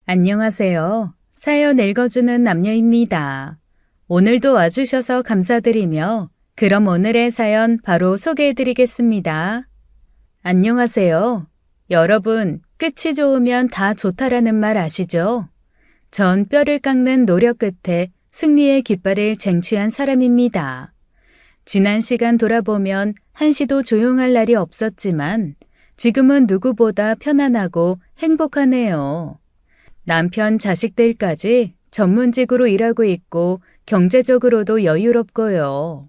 안녕하세요. 사연 읽어주는 남녀입니다. 오늘도 와주셔서 감사드리며 그럼 오늘의 사연 바로 소개해드리겠습니다. 안녕하세요. 여러분, 끝이 좋으면 다 좋다라는 말 아시죠? 전 뼈를 깎는 노력 끝에 승리의 깃발을 쟁취한 사람입니다. 지난 시간 돌아보면 한시도 조용할 날이 없었지만 지금은 누구보다 편안하고 행복하네요. 남편, 자식들까지 전문직으로 일하고 있고 경제적으로도 여유롭고요.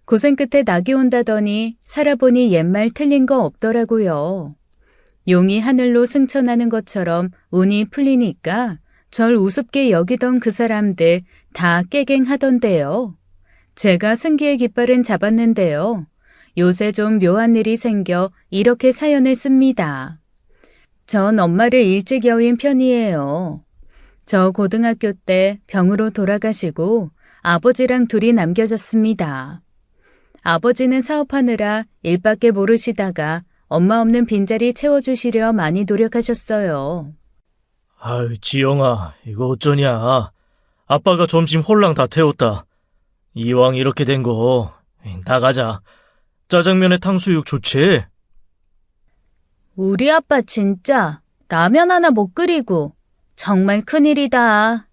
고생 끝에 낙이 온다더니 살아보니 옛말 틀린 거 없더라고요. 용이 하늘로 승천하는 것처럼 운이 풀리니까 절 우습게 여기던 그 사람들 다 깨갱하던데요. 제가 승기의 깃발은 잡았는데요. 요새 좀 묘한 일이 생겨 이렇게 사연을 씁니다. 전 엄마를 일찍 여윈 편이에요. 저 고등학교 때 병으로 돌아가시고 아버지랑 둘이 남겨졌습니다. 아버지는 사업하느라 일밖에 모르시다가 엄마 없는 빈자리 채워주시려 많이 노력하셨어요. 아유, 지영아, 이거 어쩌냐. 아빠가 점심 홀랑 다 태웠다. 이왕 이렇게 된 거 나가자. 짜장면에 탕수육 좋지? 우리 아빠 진짜 라면 하나 못 끓이고 정말 큰일이다.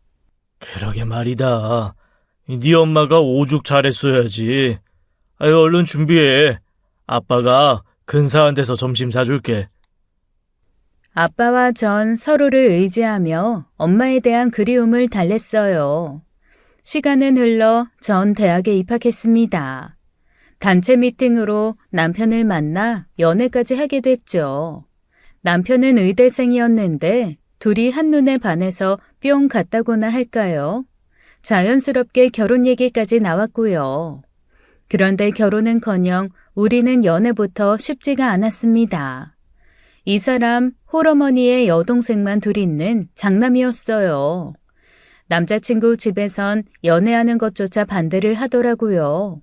그러게 말이다. 네 엄마가 오죽 잘했어야지. 아유, 얼른 준비해. 아빠가 근사한 데서 점심 사줄게. 아빠와 전 서로를 의지하며 엄마에 대한 그리움을 달랬어요. 시간은 흘러 전 대학에 입학했습니다. 단체 미팅으로 남편을 만나 연애까지 하게 됐죠. 남편은 의대생이었는데 둘이 한눈에 반해서 뿅 갔다고나 할까요? 자연스럽게 결혼 얘기까지 나왔고요. 그런데 결혼은커녕 우리는 연애부터 쉽지가 않았습니다. 이 사람 홀어머니의 여동생만 둘이 있는 장남이었어요. 남자친구 집에선 연애하는 것조차 반대를 하더라고요.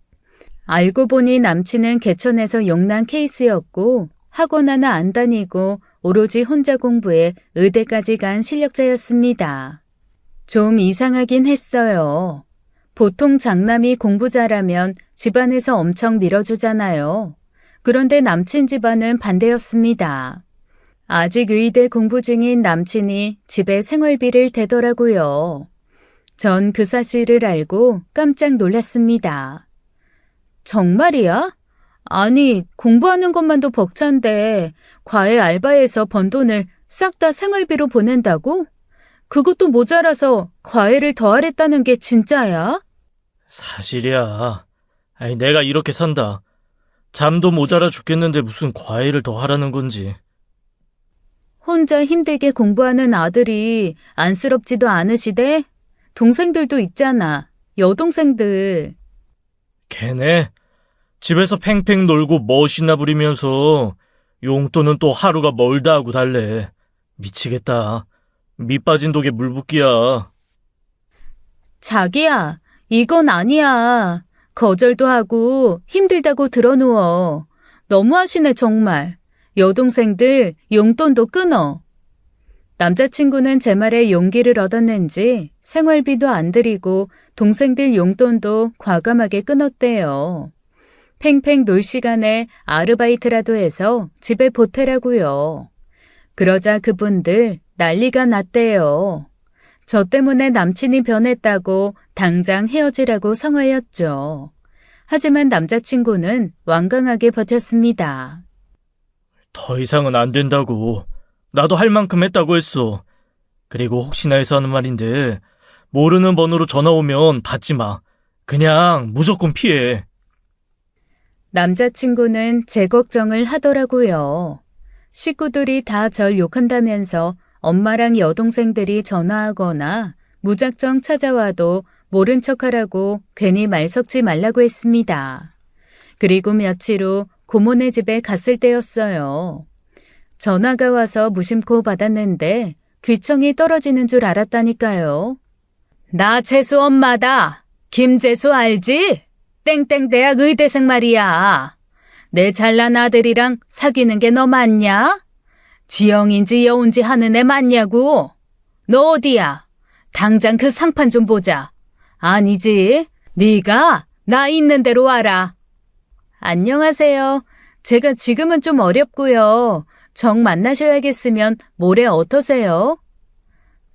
알고 보니 남친은 개천에서 용난 케이스였고 학원 하나 안 다니고 오로지 혼자 공부해 의대까지 간 실력자였습니다. 좀 이상하긴 했어요. 보통 장남이 공부 잘하면 집안에서 엄청 밀어주잖아요. 그런데 남친 집안은 반대였습니다. 아직 의대 공부 중인 남친이 집에 생활비를 대더라고요. 전 그 사실을 알고 깜짝 놀랐습니다. 정말이야? 아니, 공부하는 것만도 벅찬데 과외 알바에서 번 돈을 싹 다 생활비로 보낸다고? 그것도 모자라서 과외를 더 하랬다는 게 진짜야? 사실이야. 아니, 내가 이렇게 산다. 잠도 모자라 죽겠는데 무슨 과외를 더 하라는 건지. 혼자 힘들게 공부하는 아들이 안쓰럽지도 않으시대? 동생들도 있잖아. 여동생들. 걔네 집에서 팽팽 놀고 멋이나 부리면서 용돈은 또 하루가 멀다 하고 달래. 미치겠다. 밑 빠진 독에 물 붓기야. 자기야, 이건 아니야. 거절도 하고 힘들다고 드러누워. 너무하시네 정말. 여동생들 용돈도 끊어. 남자친구는 제 말에 용기를 얻었는지 생활비도 안 드리고 동생들 용돈도 과감하게 끊었대요. 팽팽 놀 시간에 아르바이트라도 해서 집에 보태라고요. 그러자 그분들 난리가 났대요. 저 때문에 남친이 변했다고 당장 헤어지라고 성화였죠. 하지만 남자친구는 완강하게 버텼습니다. 더 이상은 안 된다고. 나도 할 만큼 했다고 했어. 그리고 혹시나 해서 하는 말인데 모르는 번호로 전화 오면 받지 마. 그냥 무조건 피해. 남자친구는 제 걱정을 하더라고요. 식구들이 다 절 욕한다면서 엄마랑 여동생들이 전화하거나 무작정 찾아와도 모른 척하라고 괜히 말 섞지 말라고 했습니다. 그리고 며칠 후 고모네 집에 갔을 때였어요. 전화가 와서 무심코 받았는데 귀청이 떨어지는 줄 알았다니까요. 나 재수 엄마다. 김재수 알지? 땡땡 대학 의대생 말이야. 내 잘난 아들이랑 사귀는 게 너 맞냐? 지영인지 여운지 하는 애 맞냐고? 너 어디야? 당장 그 상판 좀 보자. 아니지. 네가 나 있는 대로 와라. 안녕하세요. 제가 지금은 좀 어렵고요. 정 만나셔야겠으면 모레 어떠세요?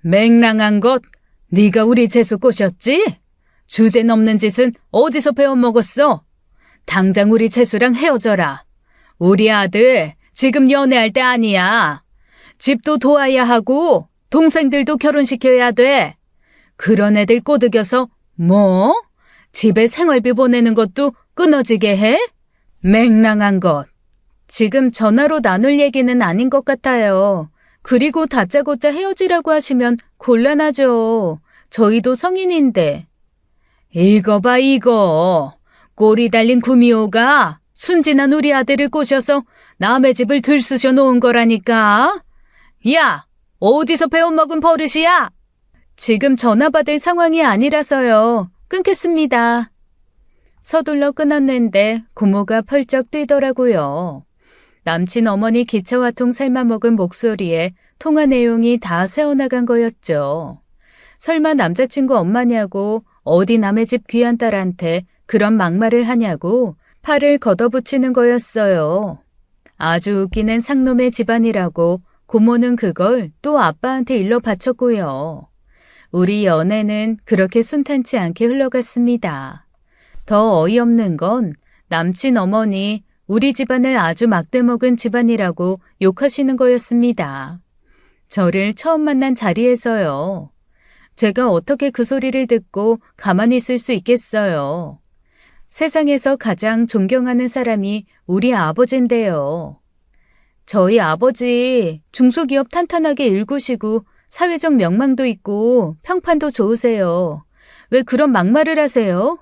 맹랑한 것. 네가 우리 재수 꼬셨지? 주제 넘는 짓은 어디서 배워먹었어? 당장 우리 재수랑 헤어져라. 우리 아들 지금 연애할 때 아니야. 집도 도와야 하고 동생들도 결혼시켜야 돼. 그런 애들 꼬드겨서 뭐? 집에 생활비 보내는 것도 끊어지게 해? 맹랑한 것. 지금 전화로 나눌 얘기는 아닌 것 같아요. 그리고 다짜고짜 헤어지라고 하시면 곤란하죠. 저희도 성인인데. 이거 봐 이거. 꼬리 달린 구미호가 순진한 우리 아들을 꼬셔서 남의 집을 들쑤셔 놓은 거라니까. 야, 어디서 배워먹은 버릇이야? 지금 전화 받을 상황이 아니라서요. 끊겠습니다. 서둘러 끊었는데 고모가 펄쩍 뛰더라고요. 남친 어머니 기차화통 삶아먹은 목소리에 통화 내용이 다 새어나간 거였죠. 설마 남자친구 엄마냐고 어디 남의 집 귀한 딸한테 그런 막말을 하냐고 팔을 걷어붙이는 거였어요. 아주 웃기는 상놈의 집안이라고 고모는 그걸 또 아빠한테 일러 바쳤고요. 우리 연애는 그렇게 순탄치 않게 흘러갔습니다. 더 어이없는 건 남친 어머니 우리 집안을 아주 막대먹은 집안이라고 욕하시는 거였습니다. 저를 처음 만난 자리에서요. 제가 어떻게 그 소리를 듣고 가만히 있을 수 있겠어요. 세상에서 가장 존경하는 사람이 우리 아버지인데요. 저희 아버지 중소기업 탄탄하게 일구시고 사회적 명망도 있고 평판도 좋으세요. 왜 그런 막말을 하세요?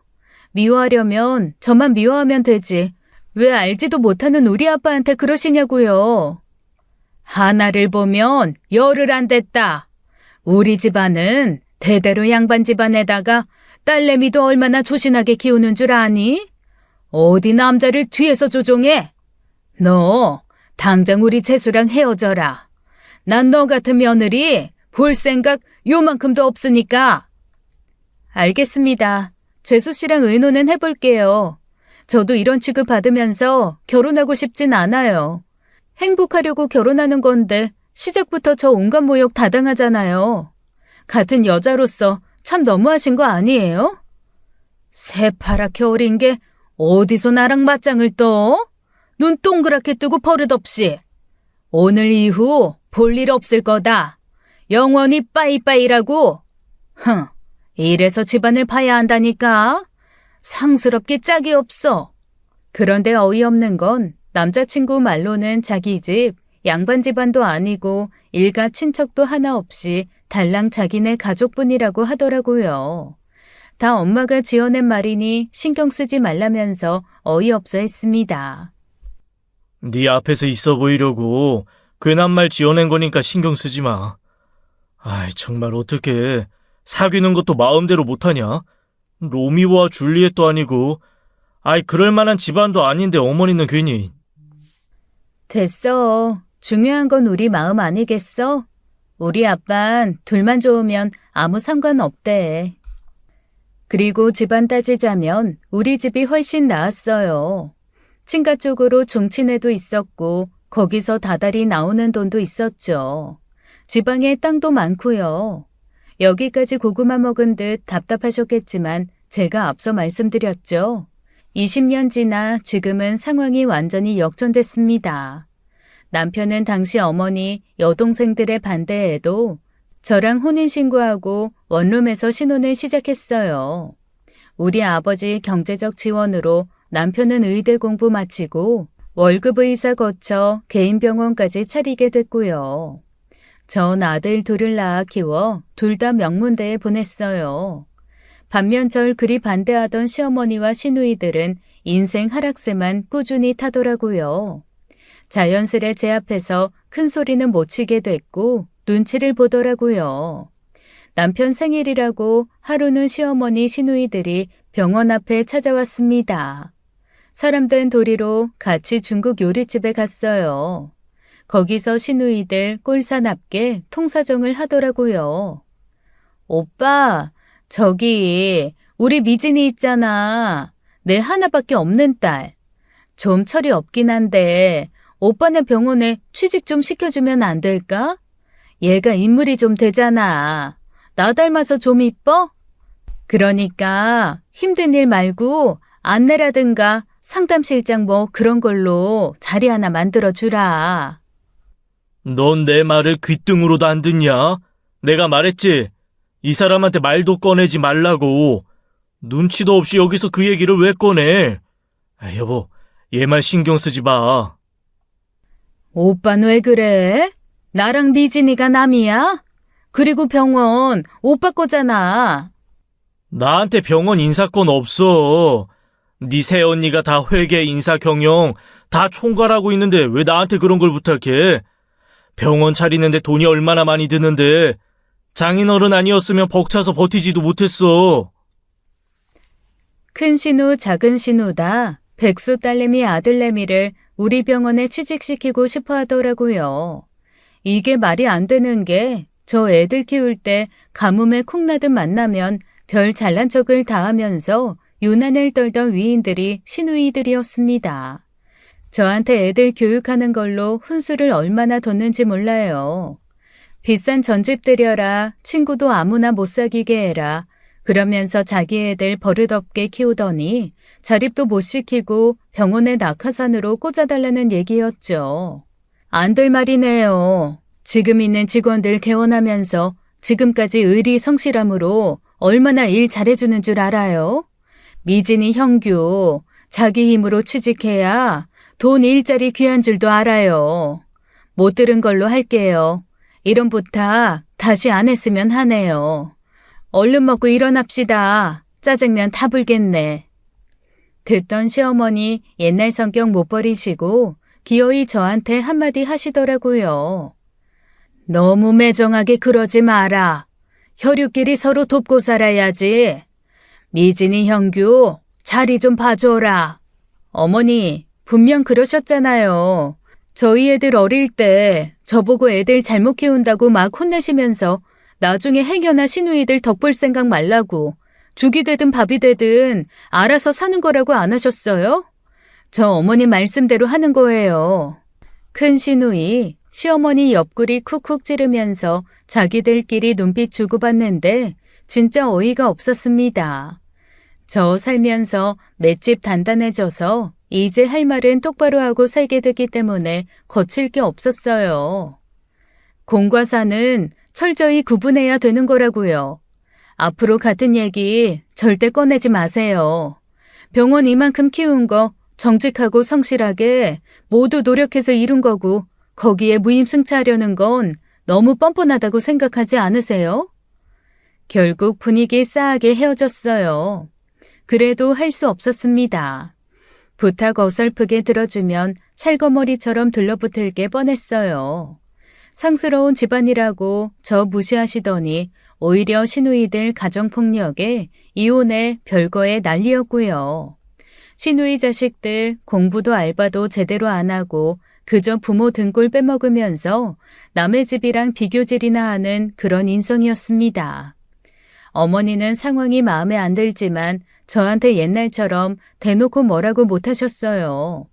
미워하려면 저만 미워하면 되지. 왜 알지도 못하는 우리 아빠한테 그러시냐고요. 하나를 보면 열을 안 댔다. 우리 집안은 대대로 양반 집안에다가 딸내미도 얼마나 조신하게 키우는 줄 아니? 어디 남자를 뒤에서 조종해? 너 당장 우리 재수랑 헤어져라. 난 너 같은 며느리 볼 생각 요만큼도 없으니까. 알겠습니다. 재수 씨랑 의논은 해볼게요. 저도 이런 취급 받으면서 결혼하고 싶진 않아요. 행복하려고 결혼하는 건데 시작부터 저 온갖 모욕 다 당하잖아요. 같은 여자로서 참 너무하신 거 아니에요? 새파랗게 어린 게 어디서 나랑 맞짱을 떠? 눈 동그랗게 뜨고 버릇없이. 오늘 이후 볼 일 없을 거다. 영원히 빠이빠이라고. 이래서 집안을 파야 한다니까. 상스럽게 짝이 없어. 그런데 어이없는 건 남자친구 말로는 자기 집 양반 집안도 아니고 일가 친척도 하나 없이 달랑 자기네 가족뿐이라고 하더라고요. 다 엄마가 지어낸 말이니 신경 쓰지 말라면서 어이없어 했습니다. 네 앞에서 있어 보이려고 괜한 말 지어낸 거니까 신경 쓰지 마. 아이, 정말 어떡해. 사귀는 것도 마음대로 못하냐? 로미오와 줄리엣도 아니고. 아이, 그럴 만한 집안도 아닌데 어머니는 괜히. 됐어. 중요한 건 우리 마음 아니겠어? 우리 아빤 둘만 좋으면 아무 상관없대. 그리고 집안 따지자면 우리 집이 훨씬 나았어요. 친가 쪽으로 종친회도 있었고 거기서 다달이 나오는 돈도 있었죠. 지방에 땅도 많고요. 여기까지 고구마 먹은 듯 답답하셨겠지만 제가 앞서 말씀드렸죠. 20년 지나 지금은 상황이 완전히 역전됐습니다. 남편은 당시 어머니, 여동생들의 반대에도 저랑 혼인신고하고 원룸에서 신혼을 시작했어요. 우리 아버지 경제적 지원으로 남편은 의대 공부 마치고 월급 의사 거쳐 개인 병원까지 차리게 됐고요. 전 아들 둘을 낳아 키워 둘 다 명문대에 보냈어요. 반면 절 그리 반대하던 시어머니와 시누이들은 인생 하락세만 꾸준히 타더라고요. 자연스레 제 앞에서 큰 소리는 못 치게 됐고 눈치를 보더라고요. 남편 생일이라고 하루는 시어머니 시누이들이 병원 앞에 찾아왔습니다. 사람 된 도리로 같이 중국 요리집에 갔어요. 거기서 시누이들 꼴사납게 통사정을 하더라고요. 오빠, 저기 우리 미진이 있잖아. 내 하나밖에 없는 딸. 좀 철이 없긴 한데 오빠네 병원에 취직 좀 시켜주면 안 될까? 얘가 인물이 좀 되잖아. 나 닮아서 좀 이뻐? 그러니까 힘든 일 말고 안내라든가 상담실장 뭐 그런 걸로 자리 하나 만들어주라. 넌 내 말을 귓등으로도 안 듣냐? 내가 말했지. 이 사람한테 말도 꺼내지 말라고. 눈치도 없이 여기서 그 얘기를 왜 꺼내? 여보, 얘 말 신경 쓰지 마. 오빠는 왜 그래? 나랑 미진이가 남이야? 그리고 병원 오빠 거잖아. 나한테 병원 인사권 없어. 네 새언니가 다 회계, 인사, 경영 다 총괄하고 있는데 왜 나한테 그런 걸 부탁해? 병원 차리는데 돈이 얼마나 많이 드는데 장인어른 아니었으면 벅차서 버티지도 못했어. 큰 신우, 작은 신우다 백수 딸내미 아들내미를 우리 병원에 취직시키고 싶어 하더라고요. 이게 말이 안 되는 게 저 애들 키울 때 가뭄에 콩나듯 만나면 별 잘난 척을 다 하면서 유난을 떨던 위인들이 시누이들이었습니다. 저한테 애들 교육하는 걸로 훈수를 얼마나 뒀는지 몰라요. 비싼 전집 들여라, 친구도 아무나 못 사귀게 해라, 그러면서 자기 애들 버릇없게 키우더니 자립도 못 시키고 병원에 낙하산으로 꽂아달라는 얘기였죠. 안 될 말이네요. 지금 있는 직원들 개원하면서 지금까지 의리 성실함으로 얼마나 일 잘해주는 줄 알아요? 미진이 형규, 자기 힘으로 취직해야 돈 일자리 귀한 줄도 알아요. 못 들은 걸로 할게요. 이런 부탁 다시 안 했으면 하네요. 얼른 먹고 일어납시다. 짜장면 다 불겠네. 듣던 시어머니 옛날 성격 못 버리시고 기어이 저한테 한마디 하시더라고요. 너무 매정하게 그러지 마라. 혈육끼리 서로 돕고 살아야지. 미진이 형규 자리 좀 봐줘라. 어머니 분명 그러셨잖아요. 저희 애들 어릴 때 저보고 애들 잘못 키운다고 막 혼내시면서 나중에 행여나 시누이들 덕볼 생각 말라고 죽이 되든 밥이 되든 알아서 사는 거라고 안 하셨어요? 저 어머니 말씀대로 하는 거예요. 큰 시누이, 시어머니 옆구리 쿡쿡 찌르면서 자기들끼리 눈빛 주고받는데 진짜 어이가 없었습니다. 저 살면서 맷집 단단해져서 이제 할 말은 똑바로 하고 살게 됐기 때문에 거칠 게 없었어요. 공과 사는 철저히 구분해야 되는 거라고요. 앞으로 같은 얘기 절대 꺼내지 마세요. 병원 이만큼 키운 거 정직하고 성실하게 모두 노력해서 이룬 거고 거기에 무임승차하려는 건 너무 뻔뻔하다고 생각하지 않으세요? 결국 분위기 싸하게 헤어졌어요. 그래도 할 수 없었습니다. 부탁 어설프게 들어주면 찰거머리처럼 들러붙을 게 뻔했어요. 상스러운 집안이라고 저 무시하시더니 오히려 시누이들 가정폭력에 이혼에 별거에 난리였고요. 시누이 자식들 공부도 알바도 제대로 안 하고 그저 부모 등골 빼먹으면서 남의 집이랑 비교질이나 하는 그런 인성이었습니다. 어머니는 상황이 마음에 안 들지만 저한테 옛날처럼 대놓고 뭐라고 못하셨어요.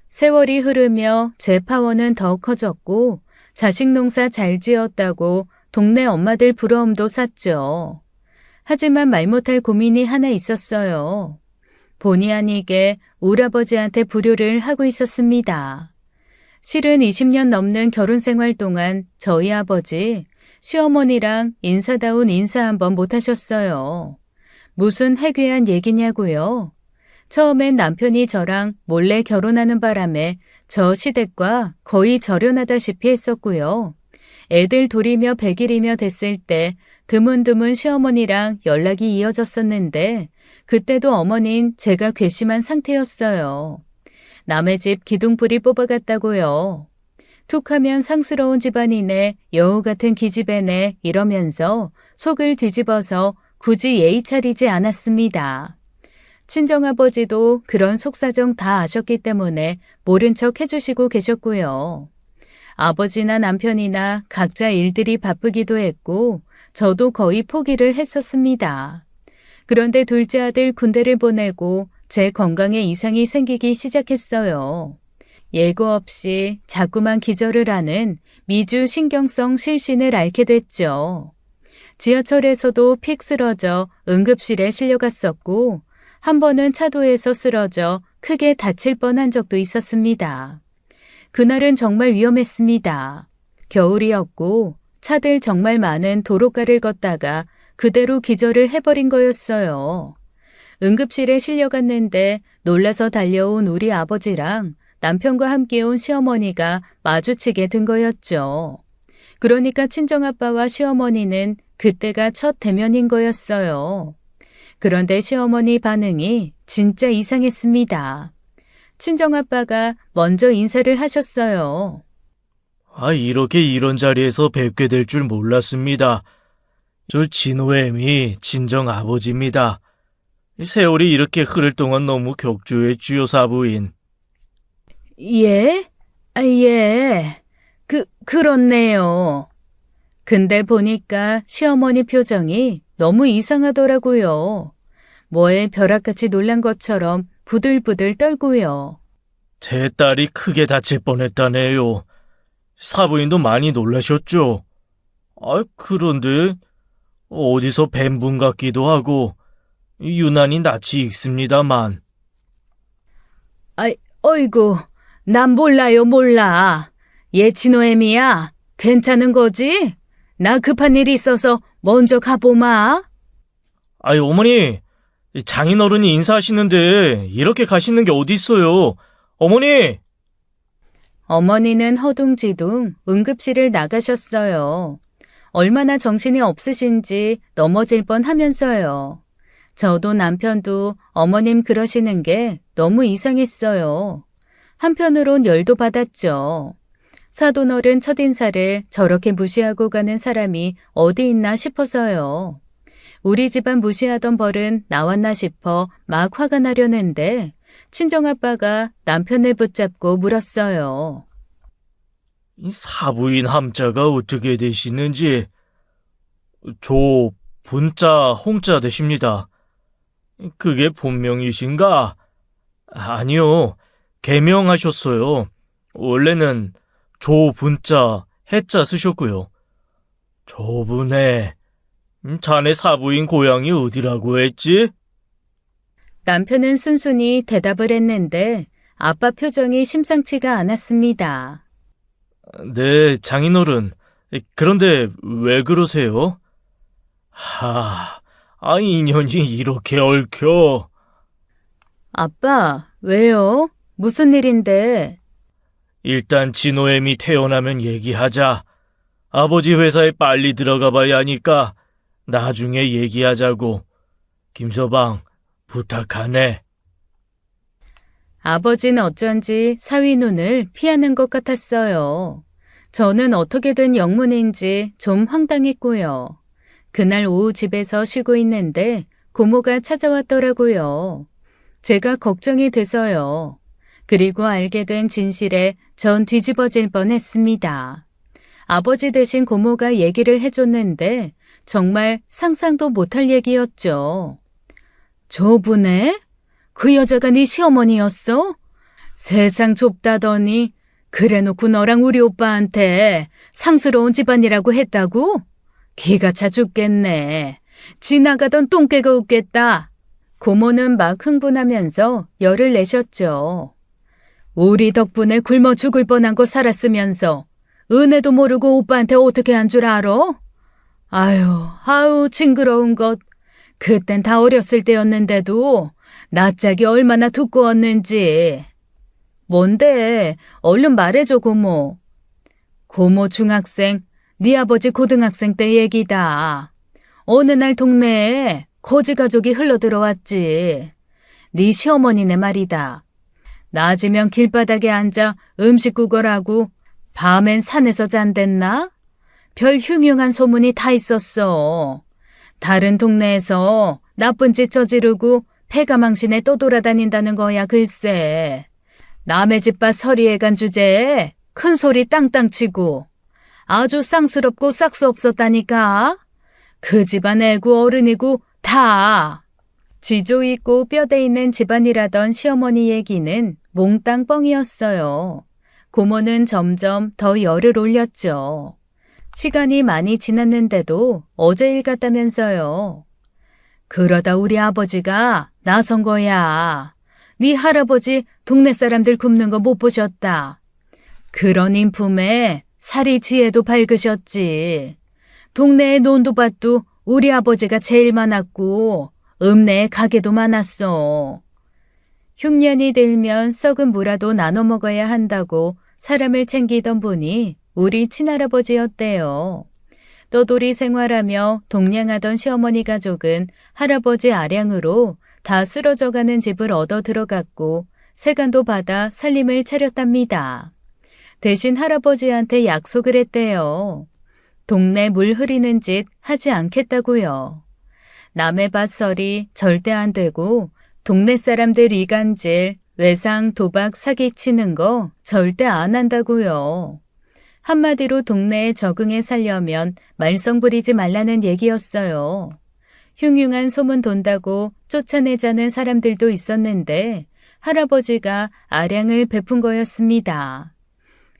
세월이 흐르며 제 파워는 더 커졌고 자식 농사 잘 지었다고 동네 엄마들 부러움도 샀죠. 하지만 말 못할 고민이 하나 있었어요. 본의 아니게 울아버지한테 불효를 하고 있었습니다. 실은 20년 넘는 결혼 생활 동안 저희 아버지, 시어머니랑 인사다운 인사 한번 못 하셨어요. 무슨 해괴한 얘기냐고요. 처음엔 남편이 저랑 몰래 결혼하는 바람에 저 시댁과 거의 절연하다시피 했었고요. 애들 돌이며 100일이며 됐을 때 드문드문 시어머니랑 연락이 이어졌었는데 그때도 어머닌 제가 괘씸한 상태였어요. 남의 집 기둥뿌리 뽑아갔다고요. 툭하면 상스러운 집안이네, 여우 같은 기집애네 이러면서 속을 뒤집어서 굳이 예의 차리지 않았습니다. 친정아버지도 그런 속사정 다 아셨기 때문에 모른 척 해주시고 계셨고요. 아버지나 남편이나 각자 일들이 바쁘기도 했고 저도 거의 포기를 했었습니다. 그런데 둘째 아들 군대를 보내고 제 건강에 이상이 생기기 시작했어요. 예고 없이 자꾸만 기절을 하는 미주 신경성 실신을 앓게 됐죠. 지하철에서도 픽 쓰러져 응급실에 실려갔었고 한 번은 차도에서 쓰러져 크게 다칠 뻔한 적도 있었습니다. 그날은 정말 위험했습니다. 겨울이었고 차들 정말 많은 도로가를 걷다가 그대로 기절을 해버린 거였어요. 응급실에 실려갔는데 놀라서 달려온 우리 아버지랑 남편과 함께 온 시어머니가 마주치게 된 거였죠. 그러니까 친정아빠와 시어머니는 그때가 첫 대면인 거였어요. 그런데 시어머니 반응이 진짜 이상했습니다. 친정아빠가 먼저 인사를 하셨어요. 이렇게 이런 자리에서 뵙게 될 줄 몰랐습니다. 저 진호엠이 친정 아버지입니다. 세월이 이렇게 흐를 동안 너무 격조했지요, 사부인. 예? 예. 그렇네요. 근데 보니까 시어머니 표정이 너무 이상하더라고요. 뭐에 벼락같이 놀란 것처럼 부들부들 떨고요. 제 딸이 크게 다칠 뻔했다네요. 사부인도 많이 놀라셨죠? 그런데 어디서 뵌 분 같기도 하고 유난히 낯이 익습니다만. 어이구, 난 몰라. 얘 진호애미야, 괜찮은 거지? 나 급한 일이 있어서 먼저 가보마. 어머니, 장인어른이 인사하시는데 이렇게 가시는 게 어디 있어요? 어머니! 어머니는 허둥지둥 응급실을 나가셨어요. 얼마나 정신이 없으신지 넘어질 뻔하면서요. 저도 남편도 어머님 그러시는 게 너무 이상했어요. 한편으론 열도 받았죠. 사돈어른 첫인사를 저렇게 무시하고 가는 사람이 어디 있나 싶어서요. 우리 집안 무시하던 벌은 나왔나 싶어 막 화가 나려는데 친정아빠가 남편을 붙잡고 물었어요. 이 사부인 함자가 어떻게 되시는지. 조, 분자, 홍자 되십니다. 그게 본명이신가? 아니요, 개명하셨어요. 원래는 조분자, 해자 쓰셨고요. 조분해. 자네 사부인 고향이 어디라고 했지? 남편은 순순히 대답을 했는데 아빠 표정이 심상치가 않았습니다. 네, 장인어른. 그런데 왜 그러세요? 인연이 이렇게 얽혀. 아빠, 왜요? 무슨 일인데? 일단 진호엠이 태어나면 얘기하자. 아버지 회사에 빨리 들어가 봐야 하니까 나중에 얘기하자고. 김서방, 부탁하네. 아버지는 어쩐지 사위 눈을 피하는 것 같았어요. 저는 어떻게 된 영문인지 좀 황당했고요. 그날 오후 집에서 쉬고 있는데 고모가 찾아왔더라고요. 제가 걱정이 돼서요. 그리고 알게 된 진실에 전 뒤집어질 뻔했습니다. 아버지 대신 고모가 얘기를 해줬는데 정말 상상도 못할 얘기였죠. 저분에? 그 여자가 네 시어머니였어? 세상 좁다더니 그래놓고 너랑 우리 오빠한테 상스러운 집안이라고 했다고? 기가 차 죽겠네. 지나가던 똥개가 웃겠다. 고모는 막 흥분하면서 열을 내셨죠. 우리 덕분에 굶어 죽을 뻔한 거 살았으면서 은혜도 모르고 오빠한테 어떻게 한 줄 알아? 아유, 징그러운 것. 그땐 다 어렸을 때였는데도 낯짝이 얼마나 두꺼웠는지. 뭔데? 얼른 말해줘, 고모. 고모 중학생, 네 아버지 고등학생 때 얘기다. 어느 날 동네에 거지 가족이 흘러들어왔지. 네 시어머니네 말이다. 낮이면 길바닥에 앉아 음식 구걸하고 밤엔 산에서 잔댔나? 별 흉흉한 소문이 다 있었어. 다른 동네에서 나쁜 짓 저지르고 패가망신에 떠돌아다닌다는 거야 글쎄. 남의 집밭 서리에 간 주제에 큰 소리 땅땅 치고 아주 쌍스럽고 싹수 없었다니까. 그 집안 애구 어른이고 다. 지조 있고 뼈대 있는 집안이라던 시어머니 얘기는 몽땅 뻥이었어요. 고모는 점점 더 열을 올렸죠. 시간이 많이 지났는데도 어제 일 같다면서요. 그러다 우리 아버지가 나선 거야. 네 할아버지 동네 사람들 굽는 거 못 보셨다. 그런 인품에 살이 지혜도 밝으셨지. 동네에 논두밭도 우리 아버지가 제일 많았고 읍내에 가게도 많았어. 흉년이 들면 썩은 무라도 나눠 먹어야 한다고 사람을 챙기던 분이 우리 친할아버지였대요. 떠돌이 생활하며 동냥하던 시어머니 가족은 할아버지 아량으로 다 쓰러져가는 집을 얻어 들어갔고 세간도 받아 살림을 차렸답니다. 대신 할아버지한테 약속을 했대요. 동네 물 흐리는 짓 하지 않겠다고요. 남의 밭설이 절대 안 되고 동네 사람들 이간질, 외상, 도박, 사기치는 거 절대 안 한다고요. 한마디로 동네에 적응해 살려면 말썽 부리지 말라는 얘기였어요. 흉흉한 소문 돈다고 쫓아내자는 사람들도 있었는데 할아버지가 아량을 베푼 거였습니다.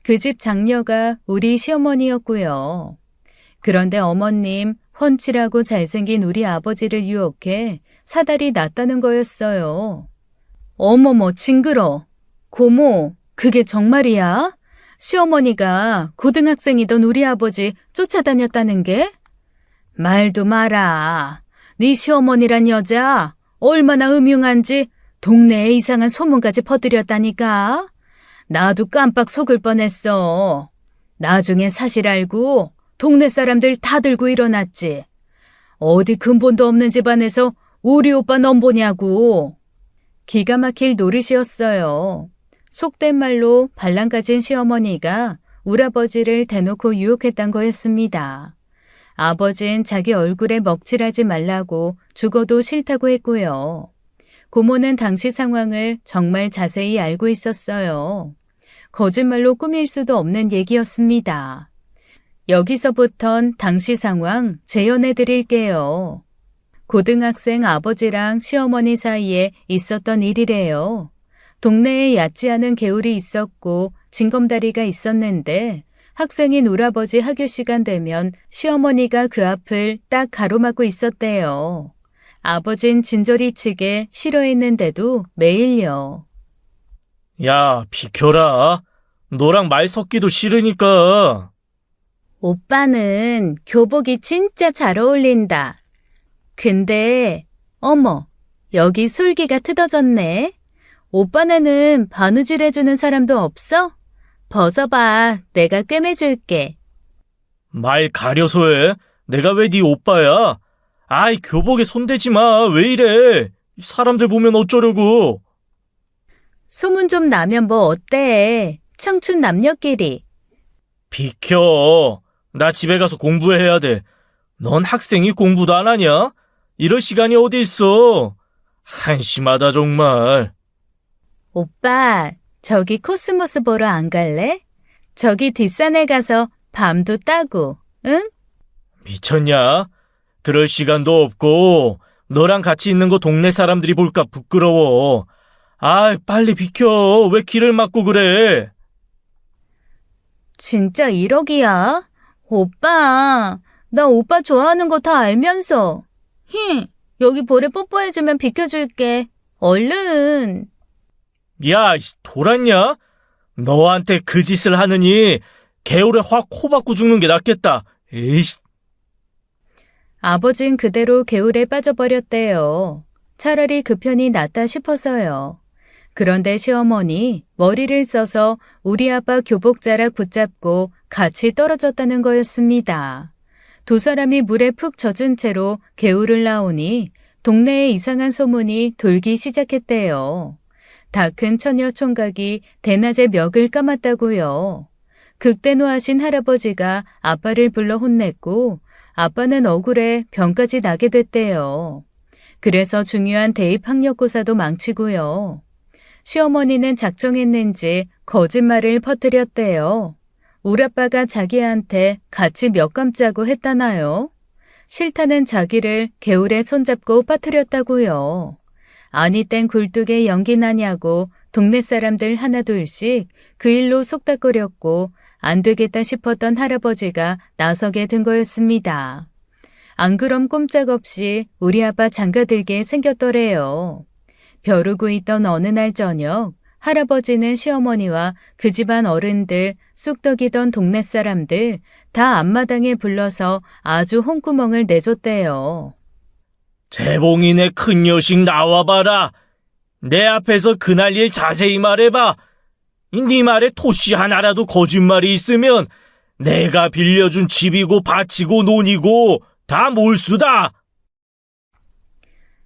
그 집 장녀가 우리 시어머니였고요. 그런데 어머님 훤칠하고 잘생긴 우리 아버지를 유혹해 사달이 났다는 거였어요. 어머머 징그러. 고모, 그게 정말이야? 시어머니가 고등학생이던 우리 아버지 쫓아다녔다는 게? 말도 마라. 네 시어머니란 여자 얼마나 음흉한지 동네에 이상한 소문까지 퍼뜨렸다니까. 나도 깜빡 속을 뻔했어. 나중에 사실 알고 동네 사람들 다 들고 일어났지. 어디 근본도 없는 집안에서 우리 오빠 넘보냐고. 기가 막힐 노릇이었어요. 속된 말로 반란 가진 시어머니가 우라버지를 대놓고 유혹했단 거였습니다. 아버진 자기 얼굴에 먹칠하지 말라고 죽어도 싫다고 했고요. 고모는 당시 상황을 정말 자세히 알고 있었어요. 거짓말로 꾸밀 수도 없는 얘기였습니다. 여기서부턴 당시 상황 재연해 드릴게요. 고등학생 아버지랑 시어머니 사이에 있었던 일이래요. 동네에 얕지 않은 개울이 있었고 징검다리가 있었는데 학생인 우라버지 학교 시간 되면 시어머니가 그 앞을 딱 가로막고 있었대요. 아버진 진저리치게 싫어했는데도 매일요. 야, 비켜라. 너랑 말 섞기도 싫으니까. 오빠는 교복이 진짜 잘 어울린다. 근데 어머, 여기 솔기가 뜯어졌네. 오빠네는 바느질 해주는 사람도 없어? 벗어봐, 내가 꿰매줄게. 말 가려서 해. 내가 왜 네 오빠야? 아이, 교복에 손대지 마. 왜 이래? 사람들 보면 어쩌려고. 소문 좀 나면 뭐 어때? 청춘 남녀끼리. 비켜. 나 집에 가서 공부해야 돼. 넌 학생이 공부도 안 하냐? 이럴 시간이 어디 있어? 한심하다 정말. 오빠, 저기 코스모스 보러 안 갈래? 저기 뒷산에 가서 밤도 따고, 응? 미쳤냐? 그럴 시간도 없고 너랑 같이 있는 거 동네 사람들이 볼까 부끄러워. 아, 빨리 비켜. 왜 길을 막고 그래? 진짜 1억이야? 오빠, 나 오빠 좋아하는 거 다 알면서. 여기 볼에 뽀뽀해주면 비켜줄게. 얼른. 야, 돌았냐? 너한테 그 짓을 하느니 개울에 확 코 박고 죽는 게 낫겠다. 에이씨. 아버진 그대로 개울에 빠져버렸대요. 차라리 그 편이 낫다 싶어서요. 그런데 시어머니 머리를 써서 우리 아빠 교복자락 붙잡고 같이 떨어졌다는 거였습니다. 두 사람이 물에 푹 젖은 채로 개울을 나오니 동네에 이상한 소문이 돌기 시작했대요. 다 큰 처녀 총각이 대낮에 멱을 감았다고요. 극대노하신 할아버지가 아빠를 불러 혼냈고 아빠는 억울해 병까지 나게 됐대요. 그래서 중요한 대입 학력고사도 망치고요. 시어머니는 작정했는지 거짓말을 퍼뜨렸대요. 우리 아빠가 자기한테 같이 몇감 짜고 했다나요? 싫다는 자기를 개울에 손잡고 빠뜨렸다고요. 아니 땐 굴뚝에 연기 나냐고 동네 사람들 하나둘씩 그 일로 속닥거렸고 안 되겠다 싶었던 할아버지가 나서게 된 거였습니다. 안 그럼 꼼짝없이 우리 아빠 장가들게 생겼더래요. 벼르고 있던 어느 날 저녁 할아버지는 시어머니와 그 집안 어른들, 쑥덕이던 동네 사람들 다 앞마당에 불러서 아주 홍구멍을 내줬대요. 재봉이네 큰 여식 나와봐라. 내 앞에서 그날 일 자세히 말해봐. 네 말에 토씨 하나라도 거짓말이 있으면 내가 빌려준 집이고 밭이고 논이고 다 몰수다.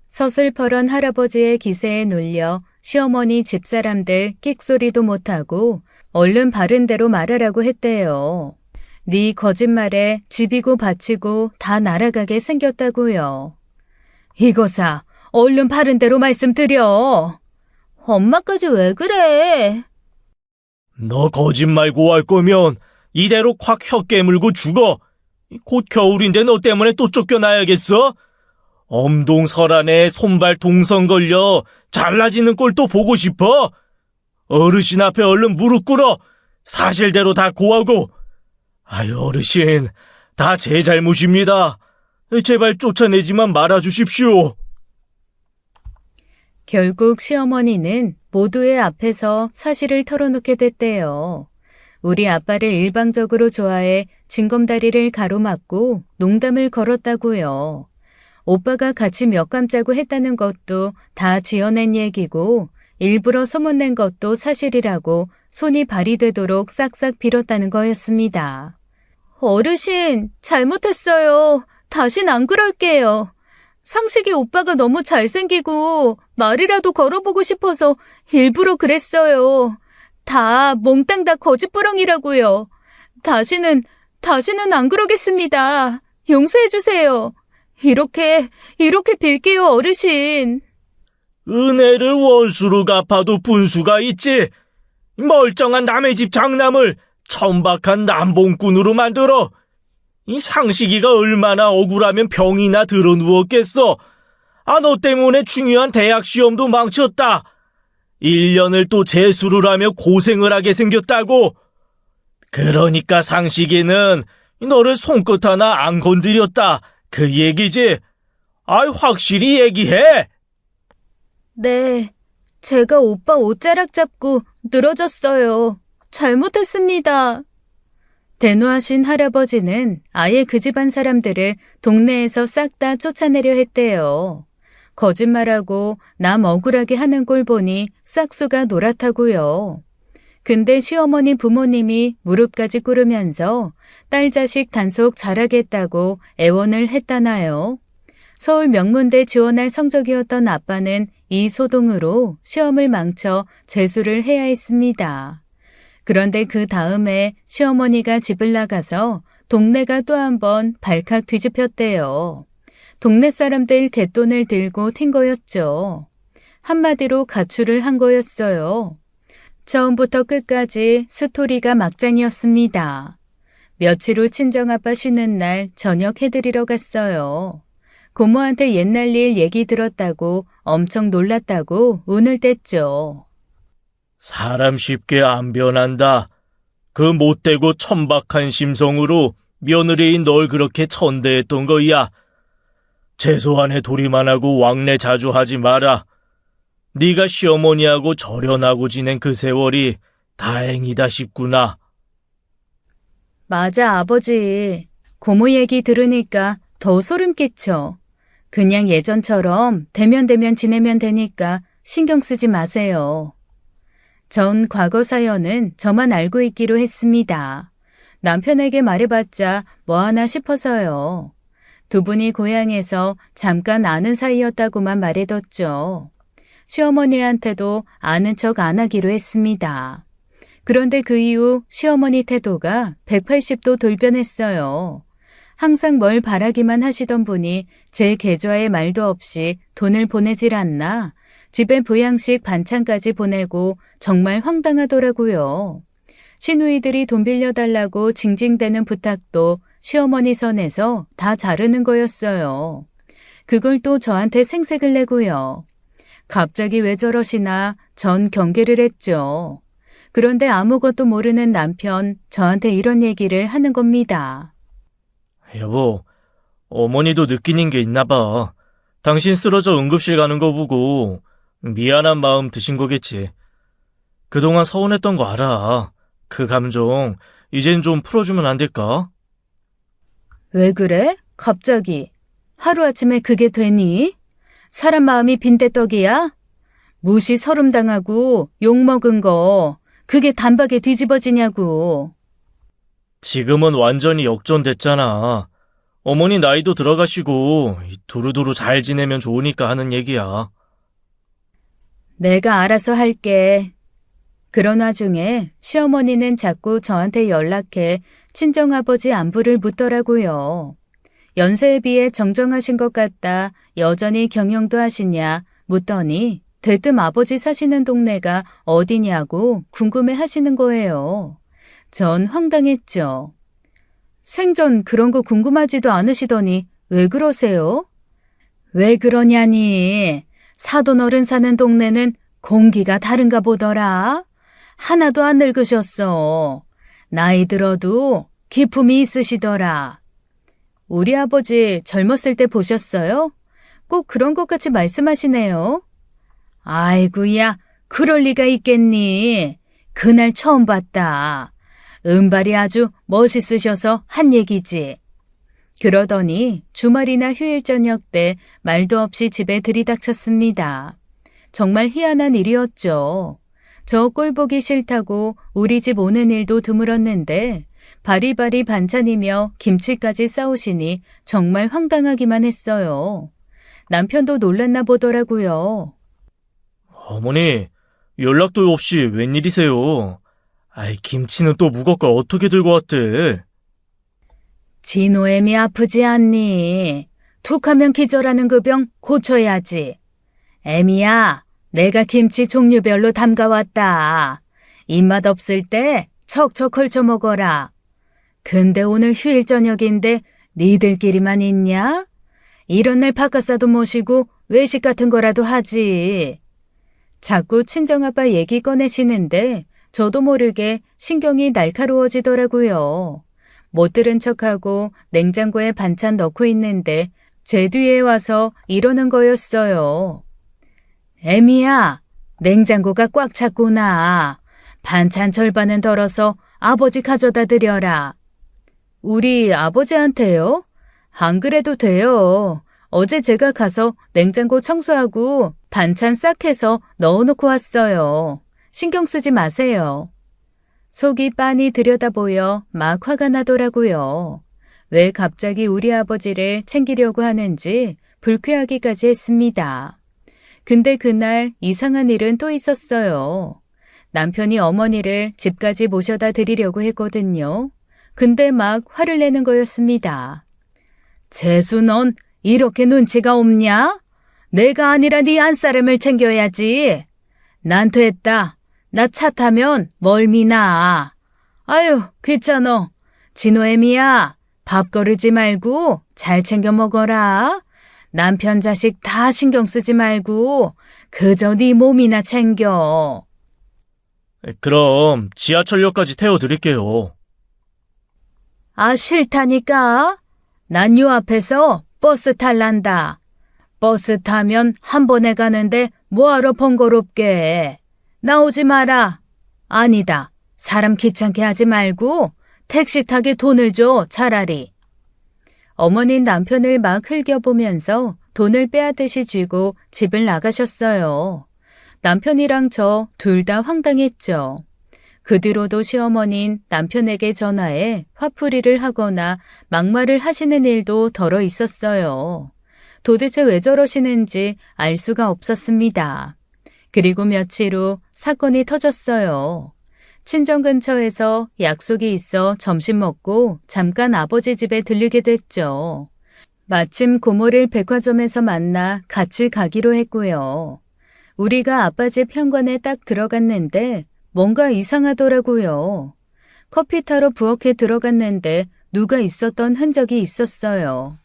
서슬퍼런 할아버지의 기세에 눌려 시어머니 집사람들 끽소리도 못하고 얼른 바른 대로 말하라고 했대요. 네 거짓말에 집이고 밭이고 다 날아가게 생겼다고요. 이거사, 얼른 바른 대로 말씀드려. 엄마까지 왜 그래? 너 거짓말 고할 거면 이대로 콱 혀 깨물고 죽어. 곧 겨울인데 너 때문에 또 쫓겨나야겠어? 엄동설안에 손발 동성 걸려 잘라지는 꼴 또 보고 싶어? 어르신 앞에 얼른 무릎 꿇어 사실대로 다 고하고. 아유 어르신, 다 제 잘못입니다. 제발 쫓아내지만 말아주십시오. 결국 시어머니는 모두의 앞에서 사실을 털어놓게 됐대요. 우리 아빠를 일방적으로 좋아해 징검다리를 가로막고 농담을 걸었다고요. 오빠가 같이 몇감 짜고 했다는 것도 다 지어낸 얘기고 일부러 소문낸 것도 사실이라고 손이 발휘되도록 싹싹 빌었다는 거였습니다. 어르신, 잘못했어요. 다신 안 그럴게요. 상식이 오빠가 너무 잘생기고 말이라도 걸어보고 싶어서 일부러 그랬어요. 다 몽땅 다 거짓부렁이라고요. 다시는 안 그러겠습니다. 용서해주세요. 이렇게 빌게요, 어르신. 은혜를 원수로 갚아도 분수가 있지. 멀쩡한 남의 집 장남을 천박한 남봉꾼으로 만들어. 이 상식이가 얼마나 억울하면 병이나 들어 누웠겠어. 너 때문에 중요한 대학 시험도 망쳤다. 1년을 또 재수를 하며 고생을 하게 생겼다고. 그러니까 상식이는 너를 손끝 하나 안 건드렸다. 그 얘기지. 확실히 얘기해. 네, 제가 오빠 옷자락 잡고 늘어졌어요. 잘못했습니다. 대노하신 할아버지는 아예 그 집안 사람들을 동네에서 싹 다 쫓아내려 했대요. 거짓말하고 남 억울하게 하는 꼴 보니 싹수가 노랗다고요. 근데 시어머니 부모님이 무릎까지 꿇으면서 딸 자식 단속 잘하겠다고 애원을 했다나요. 서울 명문대 지원할 성적이었던 아빠는 이 소동으로 시험을 망쳐 재수를 해야 했습니다. 그런데 그 다음에 시어머니가 집을 나가서 동네가 또 한 번 발칵 뒤집혔대요. 동네 사람들 갯돈을 들고 튄 거였죠. 한마디로 가출을 한 거였어요. 처음부터 끝까지 스토리가 막장이었습니다. 며칠 후 친정아빠 쉬는 날 저녁 해드리러 갔어요. 고모한테 옛날 일 얘기 들었다고 엄청 놀랐다고 운을 뗐죠. 사람 쉽게 안 변한다. 그 못되고 천박한 심성으로 며느리인 널 그렇게 천대했던 거야. 최소한의 도리만 하고 왕래 자주 하지 마라. 네가 시어머니하고 절연하고 지낸 그 세월이 다행이다 싶구나. 맞아, 아버지. 고모 얘기 들으니까 더 소름 끼쳐. 그냥 예전처럼 대면 지내면 되니까 신경 쓰지 마세요. 전 과거 사연은 저만 알고 있기로 했습니다. 남편에게 말해봤자 뭐하나 싶어서요. 두 분이 고향에서 잠깐 아는 사이였다고만 말해뒀죠. 시어머니한테도 아는 척 안 하기로 했습니다. 그런데 그 이후 시어머니 태도가 180도 돌변했어요. 항상 뭘 바라기만 하시던 분이 제 계좌에 말도 없이 돈을 보내질 않나 집에 보양식 반찬까지 보내고 정말 황당하더라고요. 시누이들이 돈 빌려달라고 징징대는 부탁도 시어머니 선에서 다 자르는 거였어요. 그걸 또 저한테 생색을 내고요. 갑자기 왜 저러시나 전 경계를 했죠. 그런데 아무것도 모르는 남편 저한테 이런 얘기를 하는 겁니다. 여보, 어머니도 느끼는 게 있나 봐. 당신 쓰러져 응급실 가는 거 보고 미안한 마음 드신 거겠지. 그동안 서운했던 거 알아. 그 감정 이젠 좀 풀어주면 안 될까? 왜 그래? 갑자기. 하루아침에 그게 되니? 사람 마음이 빈대떡이야? 무시 서름당하고 욕먹은 거 그게 단박에 뒤집어지냐고. 지금은 완전히 역전됐잖아. 어머니 나이도 들어가시고 두루두루 잘 지내면 좋으니까 하는 얘기야. 내가 알아서 할게. 그런 와중에 시어머니는 자꾸 저한테 연락해 친정아버지 안부를 묻더라고요. 연세에 비해 정정하신 것 같다. 여전히 경영도 하시냐 묻더니 대뜸 아버지 사시는 동네가 어디냐고 궁금해 하시는 거예요. 전 황당했죠. 생전 그런 거 궁금하지도 않으시더니 왜 그러세요? 왜 그러냐니. 사돈어른 사는 동네는 공기가 다른가 보더라. 하나도 안 늙으셨어. 나이 들어도 기품이 있으시더라. 우리 아버지 젊었을 때 보셨어요? 꼭 그런 것 같이 말씀하시네요. 아이고야, 그럴 리가 있겠니. 그날 처음 봤다. 은발이 아주 멋있으셔서 한 얘기지. 그러더니 주말이나 휴일 저녁 때 말도 없이 집에 들이닥쳤습니다. 정말 희한한 일이었죠. 저 꼴 보기 싫다고 우리 집 오는 일도 드물었는데 바리바리 반찬이며 김치까지 싸우시니 정말 황당하기만 했어요. 남편도 놀랐나 보더라고요. 어머니, 연락도 없이 웬일이세요? 아이, 김치는 또 무겁고 어떻게 들고 왔대? 진호엠이 아프지 않니? 툭하면 기절하는 그 병 고쳐야지. 애미야, 내가 김치 종류별로 담가왔다. 입맛 없을 때 척척 걸쳐 먹어라. 근데 오늘 휴일 저녁인데 니들끼리만 있냐? 이런 날 바깥사도 모시고 외식 같은 거라도 하지. 자꾸 친정아빠 얘기 꺼내시는데 저도 모르게 신경이 날카로워지더라고요. 못 들은 척하고 냉장고에 반찬 넣고 있는데 제 뒤에 와서 이러는 거였어요. 애미야, 냉장고가 꽉 찼구나. 반찬 절반은 덜어서 아버지 가져다 드려라. 우리 아버지한테요? 안 그래도 돼요. 어제 제가 가서 냉장고 청소하고 반찬 싹 해서 넣어놓고 왔어요. 신경 쓰지 마세요. 속이 빤히 들여다보여 막 화가 나더라고요. 왜 갑자기 우리 아버지를 챙기려고 하는지 불쾌하기까지 했습니다. 근데 그날 이상한 일은 또 있었어요. 남편이 어머니를 집까지 모셔다 드리려고 했거든요. 근데 막 화를 내는 거였습니다. 재수, 넌 이렇게 눈치가 없냐? 내가 아니라 네 안사람을 챙겨야지. 난 됐다. 나 차 타면 멀미 나. 아유, 귀찮어. 진호애미야, 밥 거르지 말고 잘 챙겨 먹어라. 남편 자식 다 신경 쓰지 말고 그저 네 몸이나 챙겨. 그럼 지하철역까지 태워드릴게요. 아, 싫다니까. 난 요 앞에서 버스 탈란다. 버스 타면 한 번에 가는데 뭐하러 번거롭게. 나오지 마라. 아니다. 사람 귀찮게 하지 말고 택시 타게 돈을 줘, 차라리. 어머니는 남편을 막 흘겨보면서 돈을 빼앗듯이 쥐고 집을 나가셨어요. 남편이랑 저 둘 다 황당했죠. 그 뒤로도 시어머니는 남편에게 전화해 화풀이를 하거나 막말을 하시는 일도 덜어 있었어요. 도대체 왜 저러시는지 알 수가 없었습니다. 그리고 며칠 후 사건이 터졌어요. 친정 근처에서 약속이 있어 점심 먹고 잠깐 아버지 집에 들르게 됐죠. 마침 고모를 백화점에서 만나 같이 가기로 했고요. 우리가 아빠 집 현관에 딱 들어갔는데 뭔가 이상하더라고요. 커피 타러 부엌에 들어갔는데 누가 있었던 흔적이 있었어요.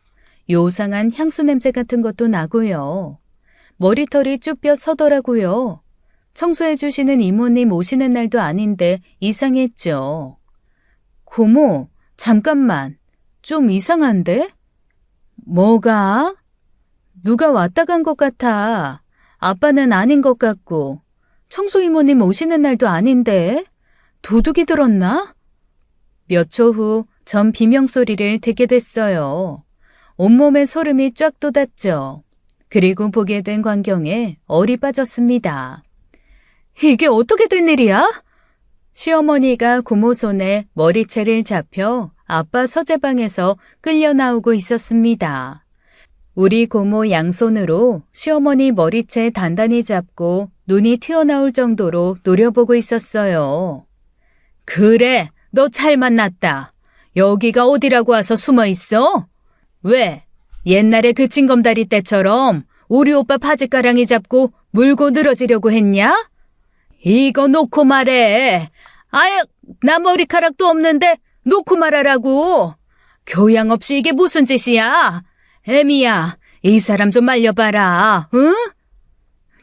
요상한 향수 냄새 같은 것도 나고요. 머리털이 쭈뼛 서더라고요. 청소해 주시는 이모님 오시는 날도 아닌데 이상했죠. 고모, 잠깐만. 좀 이상한데? 뭐가? 누가 왔다 간 것 같아. 아빠는 아닌 것 같고. 청소 이모님 오시는 날도 아닌데? 도둑이 들었나? 몇 초 후 전 비명소리를 듣게 됐어요. 온몸에 소름이 쫙 돋았죠. 그리고 보게 된 광경에 얼이 빠졌습니다. 이게 어떻게 된 일이야? 시어머니가 고모 손에 머리채를 잡혀 아빠 서재방에서 끌려 나오고 있었습니다. 우리 고모 양손으로 시어머니 머리채 단단히 잡고 눈이 튀어나올 정도로 노려보고 있었어요. 그래, 너 잘 만났다. 여기가 어디라고 와서 숨어 있어? 왜? 옛날에 그 징검다리 때처럼 우리 오빠 바지가랑이 잡고 물고 늘어지려고 했냐? 이거 놓고 말해. 아유, 나 머리카락도 없는데 놓고 말하라고. 교양 없이 이게 무슨 짓이야? 애미야, 이 사람 좀 말려봐라, 응?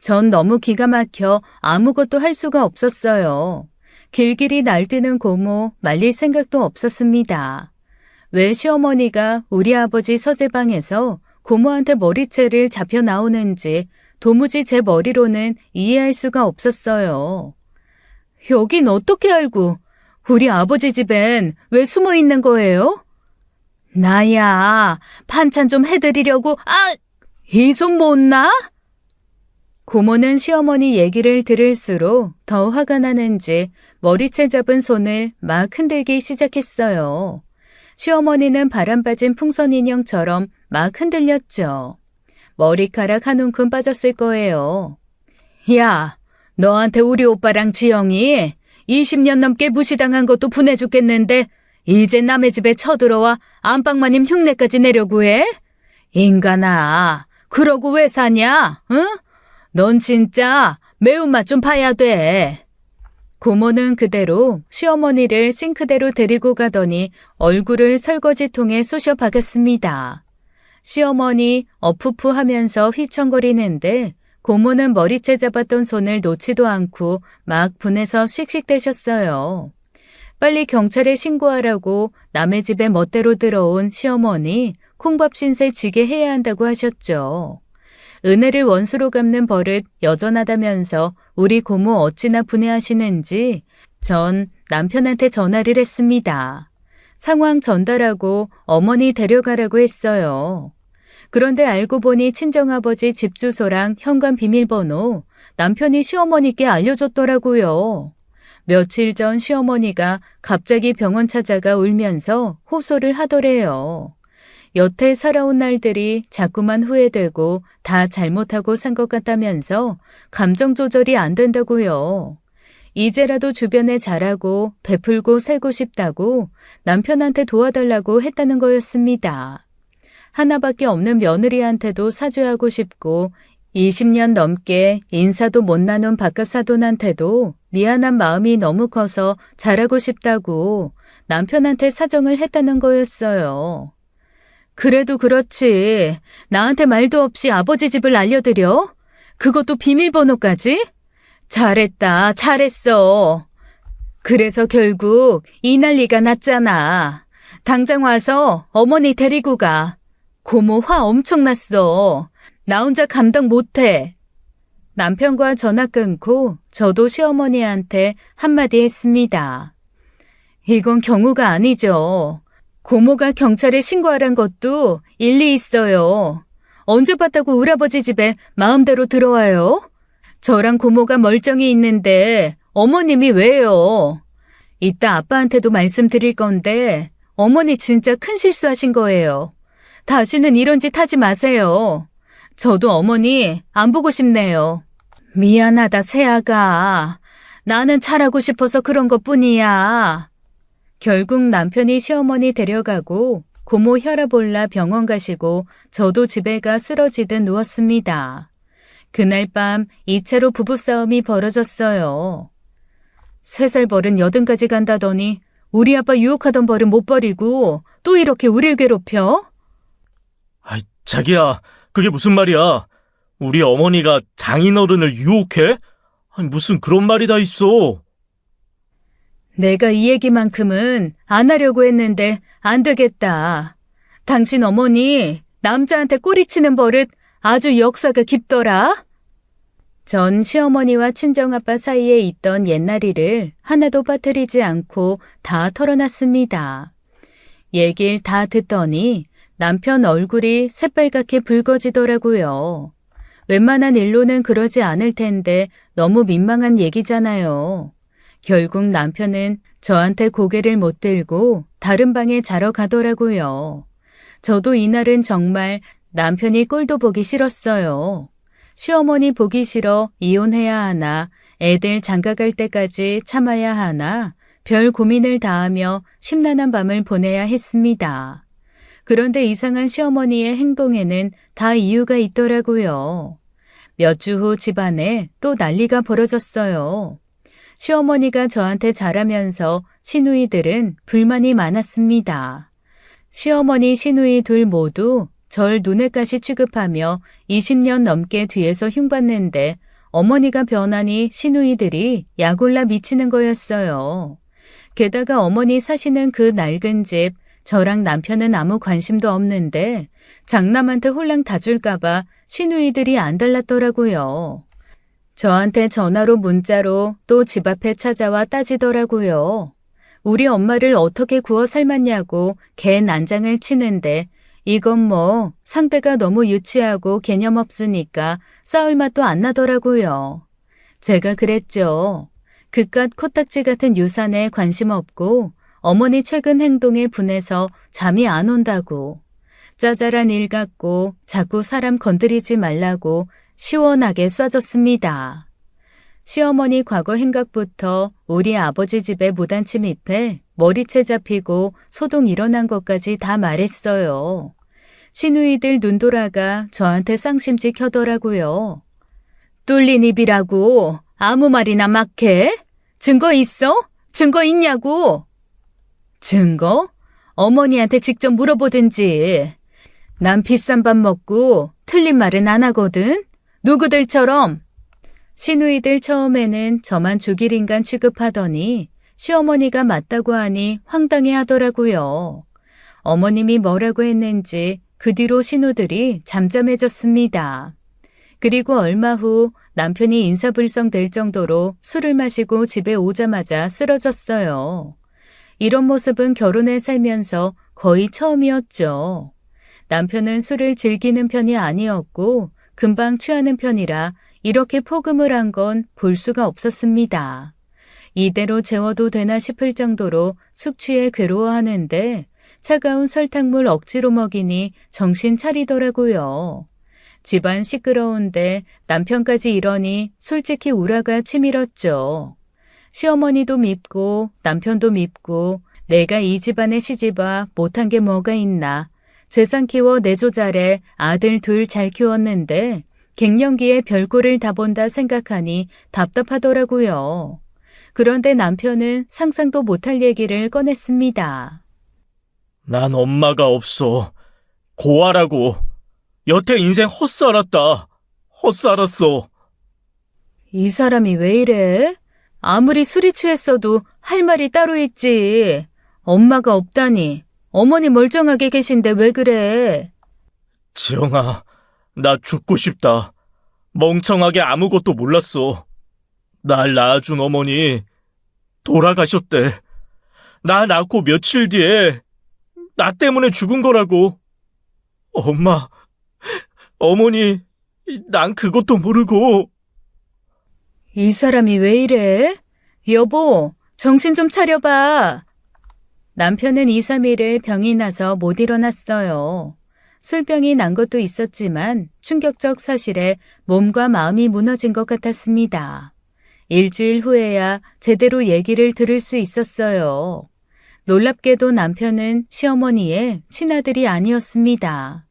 전 너무 기가 막혀 아무것도 할 수가 없었어요. 길길이 날뛰는 고모 말릴 생각도 없었습니다. 왜 시어머니가 우리 아버지 서재방에서 고모한테 머리채를 잡혀 나오는지 도무지 제 머리로는 이해할 수가 없었어요. 여긴 어떻게 알고 우리 아버지 집엔 왜 숨어 있는 거예요? 나야, 반찬 좀 해드리려고, 이 손 못 나? 고모는 시어머니 얘기를 들을수록 더 화가 나는지 머리채 잡은 손을 막 흔들기 시작했어요. 시어머니는 바람 빠진 풍선 인형처럼 막 흔들렸죠. 머리카락 한 움큼 빠졌을 거예요. 야, 너한테 우리 오빠랑 지영이 20년 넘게 무시당한 것도 분해 죽겠는데 이제 남의 집에 쳐들어와 안방마님 흉내까지 내려고 해? 인간아, 그러고 왜 사냐? 응? 넌 진짜 매운맛 좀 봐야 돼. 고모는 그대로 시어머니를 싱크대로 데리고 가더니 얼굴을 설거지통에 쑤셔 박았습니다. 시어머니 어푸푸 하면서 휘청거리는데 고모는 머리채 잡았던 손을 놓지도 않고 막 분해서 씩씩대셨어요. 빨리 경찰에 신고하라고 남의 집에 멋대로 들어온 시어머니 콩밥 신세 지게 해야 한다고 하셨죠. 은혜를 원수로 갚는 버릇 여전하다면서 우리 고모 어찌나 분해하시는지 전 남편한테 전화를 했습니다. 상황 전달하고 어머니 데려가라고 했어요. 그런데 알고 보니 친정아버지 집 주소랑 현관 비밀번호 남편이 시어머니께 알려줬더라고요. 며칠 전 시어머니가 갑자기 병원 찾아가 울면서 호소를 하더래요. 여태 살아온 날들이 자꾸만 후회되고 다 잘못하고 산 것 같다면서 감정 조절이 안 된다고요. 이제라도 주변에 잘하고 베풀고 살고 싶다고 남편한테 도와달라고 했다는 거였습니다. 하나밖에 없는 며느리한테도 사죄하고 싶고 20년 넘게 인사도 못 나눈 바깥 사돈한테도 미안한 마음이 너무 커서 잘하고 싶다고 남편한테 사정을 했다는 거였어요. 그래도 그렇지. 나한테 말도 없이 아버지 집을 알려드려? 그것도 비밀번호까지? 잘했다, 잘했어. 그래서 결국 이 난리가 났잖아. 당장 와서 어머니 데리고 가. 고모 화 엄청 났어. 나 혼자 감당 못해. 남편과 전화 끊고 저도 시어머니한테 한마디 했습니다. 이건 경우가 아니죠. 고모가 경찰에 신고하란 것도 일리 있어요. 언제 봤다고 우리 아버지 집에 마음대로 들어와요? 저랑 고모가 멀쩡히 있는데 어머님이 왜요? 이따 아빠한테도 말씀드릴 건데 어머니 진짜 큰 실수하신 거예요. 다시는 이런 짓 하지 마세요. 저도 어머니 안 보고 싶네요. 미안하다, 새아가. 나는 잘하고 싶어서 그런 것뿐이야. 결국 남편이 시어머니 데려가고 고모 혈압 올라 병원 가시고 저도 집에 가 쓰러지듯 누웠습니다. 그날 밤 2차로 부부싸움이 벌어졌어요. 3살 벌은 80까지 간다더니 우리 아빠 유혹하던 벌은 못 버리고 또 이렇게 우릴 괴롭혀? 아이, 자기야, 그게 무슨 말이야? 우리 어머니가 장인어른을 유혹해? 아니, 무슨 그런 말이 다 있어. 내가 이 얘기만큼은 안 하려고 했는데 안 되겠다. 당신 어머니 남자한테 꼬리치는 버릇 아주 역사가 깊더라. 전 시어머니와 친정아빠 사이에 있던 옛날 일을 하나도 빠뜨리지 않고 다 털어놨습니다. 얘길 다 듣더니 남편 얼굴이 새빨갛게 붉어지더라고요. 웬만한 일로는 그러지 않을 텐데 너무 민망한 얘기잖아요. 결국 남편은 저한테 고개를 못 들고 다른 방에 자러 가더라고요. 저도 이날은 정말 남편이 꼴도 보기 싫었어요. 시어머니 보기 싫어 이혼해야 하나, 애들 장가갈 때까지 참아야 하나, 별 고민을 다하며 심란한 밤을 보내야 했습니다. 그런데 이상한 시어머니의 행동에는 다 이유가 있더라고요. 몇 주 후 집안에 또 난리가 벌어졌어요. 시어머니가 저한테 잘하면서 시누이들은 불만이 많았습니다. 시어머니 시누이 둘 모두 절 눈엣 가시 취급하며 20년 넘게 뒤에서 흉봤는데 어머니가 변하니 시누이들이 약올라 미치는 거였어요. 게다가 어머니 사시는 그 낡은 집, 저랑 남편은 아무 관심도 없는데 장남한테 홀랑 다 줄까봐 시누이들이 안 달랐더라고요. 저한테 전화로 문자로 또 집 앞에 찾아와 따지더라고요. 우리 엄마를 어떻게 구워 삶았냐고 개 난장을 치는데 이건 뭐 상대가 너무 유치하고 개념 없으니까 싸울 맛도 안 나더라고요. 제가 그랬죠. 그깟 코딱지 같은 유산에 관심 없고 어머니 최근 행동에 분해서 잠이 안 온다고. 짜잘한 일 같고 자꾸 사람 건드리지 말라고 시원하게 쏴줬습니다. 시어머니 과거 행각부터 우리 아버지 집에 무단 침입해 머리채 잡히고 소동 일어난 것까지 다 말했어요. 시누이들 눈돌아가 저한테 쌍심지 켜더라고요. 뚫린 입이라고 아무 말이나 막 해? 증거 있어? 증거 있냐고? 증거? 어머니한테 직접 물어보든지. 난 비싼 밥 먹고 틀린 말은 안 하거든. 누구들처럼. 시누이들 처음에는 저만 죽일 인간 취급하더니 시어머니가 맞다고 하니 황당해 하더라고요. 어머님이 뭐라고 했는지 그 뒤로 신우들이 잠잠해졌습니다. 그리고 얼마 후 남편이 인사불성 될 정도로 술을 마시고 집에 오자마자 쓰러졌어요. 이런 모습은 결혼해 살면서 거의 처음이었죠. 남편은 술을 즐기는 편이 아니었고 금방 취하는 편이라 이렇게 폭음을 한 건 볼 수가 없었습니다. 이대로 재워도 되나 싶을 정도로 숙취에 괴로워하는데 차가운 설탕물 억지로 먹이니 정신 차리더라고요. 집안 시끄러운데 남편까지 이러니 솔직히 우라가 치밀었죠. 시어머니도 밉고 남편도 밉고 내가 이 집안에 시집와 못한 게 뭐가 있나. 재산 키워 내조 잘해 아들 둘 잘 키웠는데 갱년기에 별꼴을 다 본다 생각하니 답답하더라고요. 그런데 남편은 상상도 못할 얘기를 꺼냈습니다. 난 엄마가 없어. 고아라고. 여태 인생 헛살았다. 헛살았어. 이 사람이 왜 이래? 아무리 술이 취했어도 할 말이 따로 있지. 엄마가 없다니. 어머니 멀쩡하게 계신데 왜 그래? 지영아, 나 죽고 싶다. 멍청하게 아무것도 몰랐어. 날 낳아준 어머니 돌아가셨대. 나 낳고 며칠 뒤에 나 때문에 죽은 거라고. 엄마, 어머니, 난 그것도 모르고. 이 사람이 왜 이래? 여보, 정신 좀 차려봐. 남편은 2, 3일을 병이 나서 못 일어났어요. 술병이 난 것도 있었지만 충격적 사실에 몸과 마음이 무너진 것 같았습니다. 일주일 후에야 제대로 얘기를 들을 수 있었어요. 놀랍게도 남편은 시어머니의 친아들이 아니었습니다.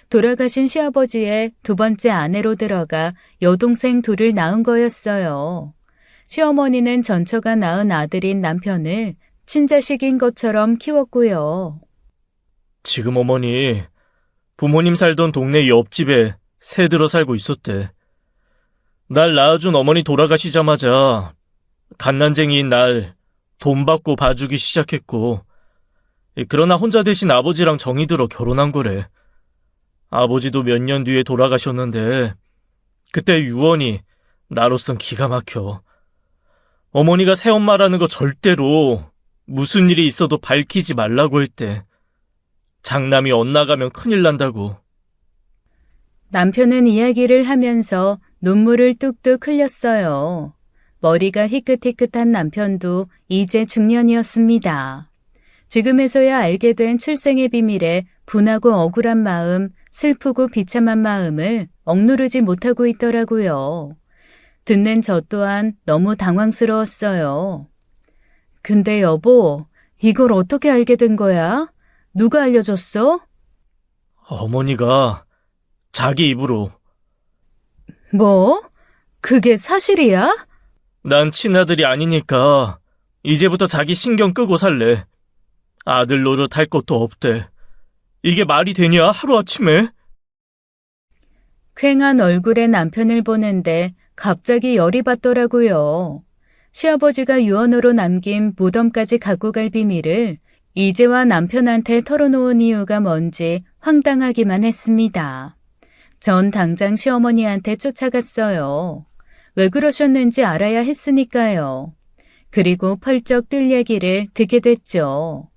돌아가신 시아버지의 두 번째 아내로 들어가 여동생 둘을 낳은 거였어요. 시어머니는 전처가 낳은 아들인 남편을 친자식인 것처럼 키웠고요. 지금 어머니, 부모님 살던 동네 옆집에 새 들어 살고 있었대. 날 낳아준 어머니 돌아가시자마자 갓난쟁이인 날 돈 받고 봐주기 시작했고, 그러나 혼자 대신 아버지랑 정이 들어 결혼한 거래. 아버지도 몇 년 뒤에 돌아가셨는데 그때 유언이 나로선 기가 막혀. 어머니가 새엄마라는 거 절대로 무슨 일이 있어도 밝히지 말라고 했대. 장남이 엇나가면 큰일 난다고. 남편은 이야기를 하면서 눈물을 뚝뚝 흘렸어요. 머리가 희끗희끗한 남편도 이제 중년이었습니다. 지금에서야 알게 된 출생의 비밀에 분하고 억울한 마음, 슬프고 비참한 마음을 억누르지 못하고 있더라고요. 듣는 저 또한 너무 당황스러웠어요. 근데 여보, 이걸 어떻게 알게 된 거야? 누가 알려줬어? 어머니가 자기 입으로. 뭐? 그게 사실이야? 난 친아들이 아니니까 이제부터 자기 신경 끄고 살래. 아들 노릇 할 것도 없대. 이게 말이 되냐, 하루아침에? 퀭한 얼굴의 남편을 보는데 갑자기 열이 받더라고요. 시아버지가 유언으로 남긴 무덤까지 갖고 갈 비밀을 이제와 남편한테 털어놓은 이유가 뭔지 황당하기만 했습니다. 전 당장 시어머니한테 쫓아갔어요. 왜 그러셨는지 알아야 했으니까요. 그리고 펄쩍 뜰 얘기를 듣게 됐죠.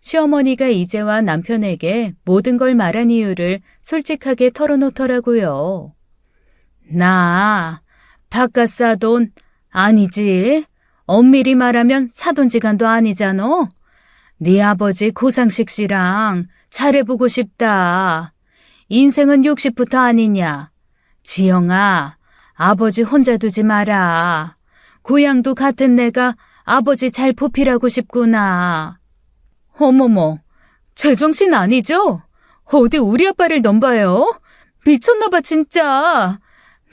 시어머니가 이제와 남편에게 모든 걸 말한 이유를 솔직하게 털어놓더라고요. 나 바깥 사돈 아니지. 엄밀히 말하면 사돈지간도 아니잖아. 네 아버지 고상식 씨랑 잘해보고 싶다. 인생은 60부터 아니냐. 지영아, 아버지 혼자 두지 마라. 고향도 같은 내가 아버지 잘 보필하고 싶구나. 어머머, 제정신 아니죠? 어디 우리 아빠를 넘봐요? 미쳤나봐 진짜.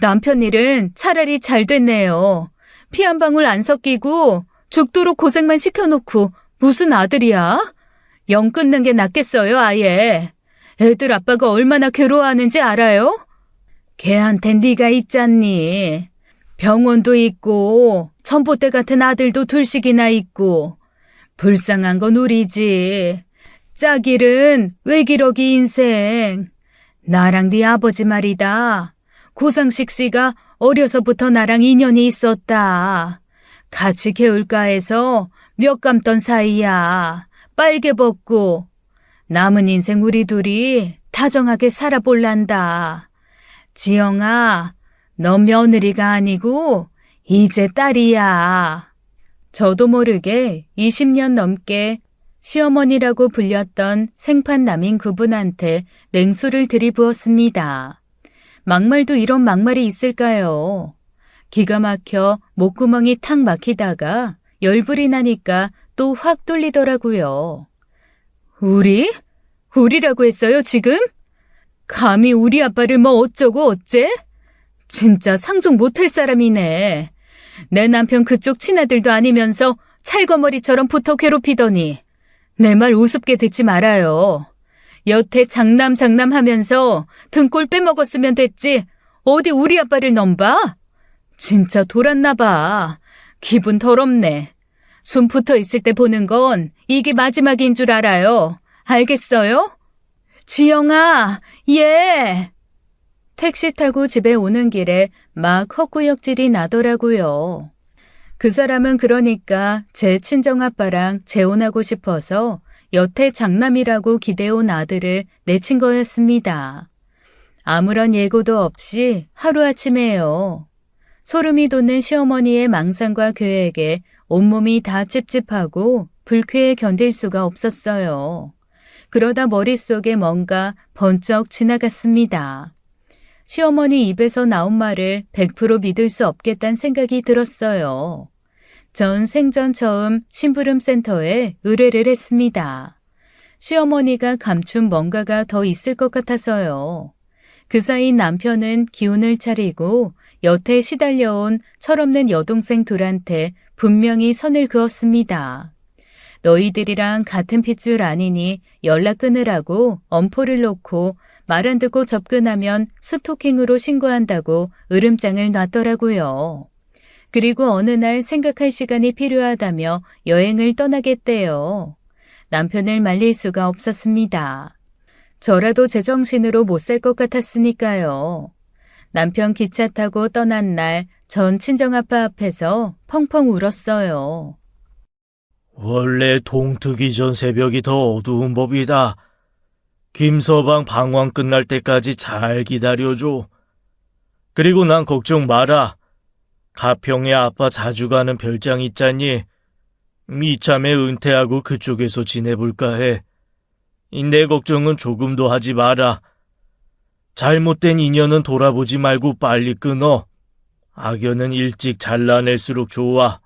남편 일은 차라리 잘 됐네요. 피 한 방울 안 섞이고 죽도록 고생만 시켜놓고 무슨 아들이야? 영 끊는 게 낫겠어요 아예. 애들 아빠가 얼마나 괴로워하는지 알아요? 걔한텐 네가 있잖니. 병원도 있고 천보대 같은 아들도 둘씩이나 있고. 불쌍한 건 우리지. 짝일은 외기러기 인생. 나랑 네 아버지 말이다. 고상식 씨가 어려서부터 나랑 인연이 있었다. 같이 개울가에서 몇 감던 사이야. 빨개 벗고. 남은 인생 우리 둘이 다정하게 살아볼란다. 지영아, 너 며느리가 아니고 이제 딸이야. 저도 모르게 20년 넘게 시어머니라고 불렸던 생판남인 그분한테 냉수를 들이부었습니다. 막말도 이런 막말이 있을까요? 기가 막혀 목구멍이 탁 막히다가 열불이 나니까 또 확 뚫리더라고요. 우리? 우리라고 했어요, 지금? 감히 우리 아빠를 뭐 어쩌고 어째? 진짜 상종 못할 사람이네. 내 남편 그쪽 친아들도 아니면서 찰거머리처럼 붙어 괴롭히더니 내 말 우습게 듣지 말아요. 여태 장남 하면서 등골 빼먹었으면 됐지 어디 우리 아빠를 넘봐? 진짜 돌았나 봐. 기분 더럽네. 숨 붙어 있을 때 보는 건 이게 마지막인 줄 알아요. 알겠어요? 지영아, 예. 택시 타고 집에 오는 길에 막 헛구역질이 나더라고요. 그 사람은 그러니까 제 친정아빠랑 재혼하고 싶어서 여태 장남이라고 기대온 아들을 내친 거였습니다. 아무런 예고도 없이 하루아침에요. 소름이 돋는 시어머니의 망상과 계획에 온몸이 다 찝찝하고 불쾌해 견딜 수가 없었어요. 그러다 머릿속에 뭔가 번쩍 지나갔습니다. 시어머니 입에서 나온 말을 100% 믿을 수 없겠다는 생각이 들었어요. 전 생전 처음 심부름센터에 의뢰를 했습니다. 시어머니가 감춘 뭔가가 더 있을 것 같아서요. 그 사이 남편은 기운을 차리고 여태 시달려온 철없는 여동생 둘한테 분명히 선을 그었습니다. 너희들이랑 같은 핏줄 아니니 연락 끊으라고 엄포를 놓고 말 안 듣고 접근하면 스토킹으로 신고한다고 으름장을 놨더라고요. 그리고 어느 날 생각할 시간이 필요하다며 여행을 떠나겠대요. 남편을 말릴 수가 없었습니다. 저라도 제정신으로 못 살 것 같았으니까요. 남편 기차 타고 떠난 날 전 친정아빠 앞에서 펑펑 울었어요. 원래 동트기 전 새벽이 더 어두운 법이다. 김서방 방황 끝날 때까지 잘 기다려줘. 그리고 난 걱정 마라. 가평에 아빠 자주 가는 별장 있잖니. 이참에 은퇴하고 그쪽에서 지내볼까 해. 내 걱정은 조금도 하지 마라. 잘못된 인연은 돌아보지 말고 빨리 끊어. 악연은 일찍 잘라낼수록 좋아.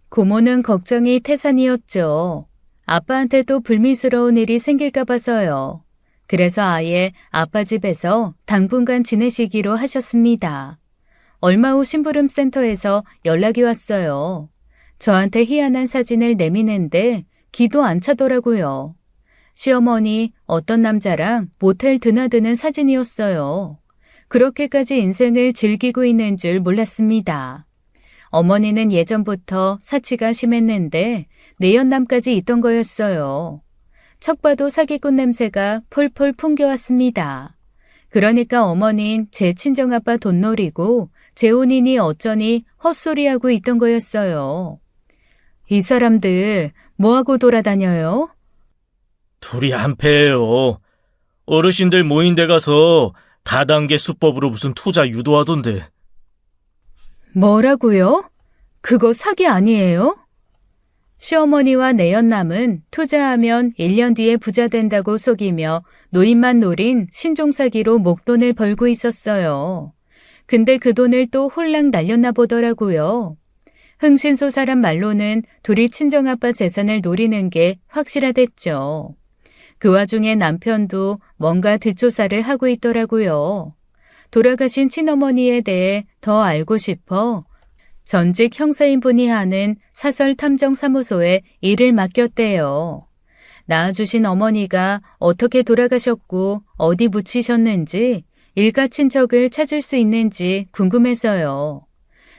고모는 걱정이 태산이었죠. 아빠한테도 불미스러운 일이 생길까 봐서요. 그래서 아예 아빠 집에서 당분간 지내시기로 하셨습니다. 얼마 후 심부름센터에서 연락이 왔어요. 저한테 희한한 사진을 내미는데 기도 안 차더라고요. 시어머니 어떤 남자랑 모텔 드나드는 사진이었어요. 그렇게까지 인생을 즐기고 있는 줄 몰랐습니다. 어머니는 예전부터 사치가 심했는데 내연남까지 있던 거였어요. 척 봐도 사기꾼 냄새가 폴폴 풍겨왔습니다. 그러니까 어머닌 제 친정아빠 돈 노리고 재혼이니 어쩌니 헛소리하고 있던 거였어요. 이 사람들 뭐하고 돌아다녀요? 둘이 한패예요. 어르신들 모인 데 가서 다단계 수법으로 무슨 투자 유도하던데. 뭐라고요? 그거 사기 아니에요? 시어머니와 내연남은 투자하면 1년 뒤에 부자 된다고 속이며 노인만 노린 신종사기로 목돈을 벌고 있었어요. 근데 그 돈을 또 홀랑 날렸나 보더라고요. 흥신소 사람 말로는 둘이 친정아빠 재산을 노리는 게 확실하댔죠. 그 와중에 남편도 뭔가 뒷조사를 하고 있더라고요. 돌아가신 친어머니에 대해 더 알고 싶어 전직 형사인분이 하는 사설탐정사무소에 일을 맡겼대요. 낳아주신 어머니가 어떻게 돌아가셨고 어디 묻히셨는지 일가 친척을 찾을 수 있는지 궁금해서요.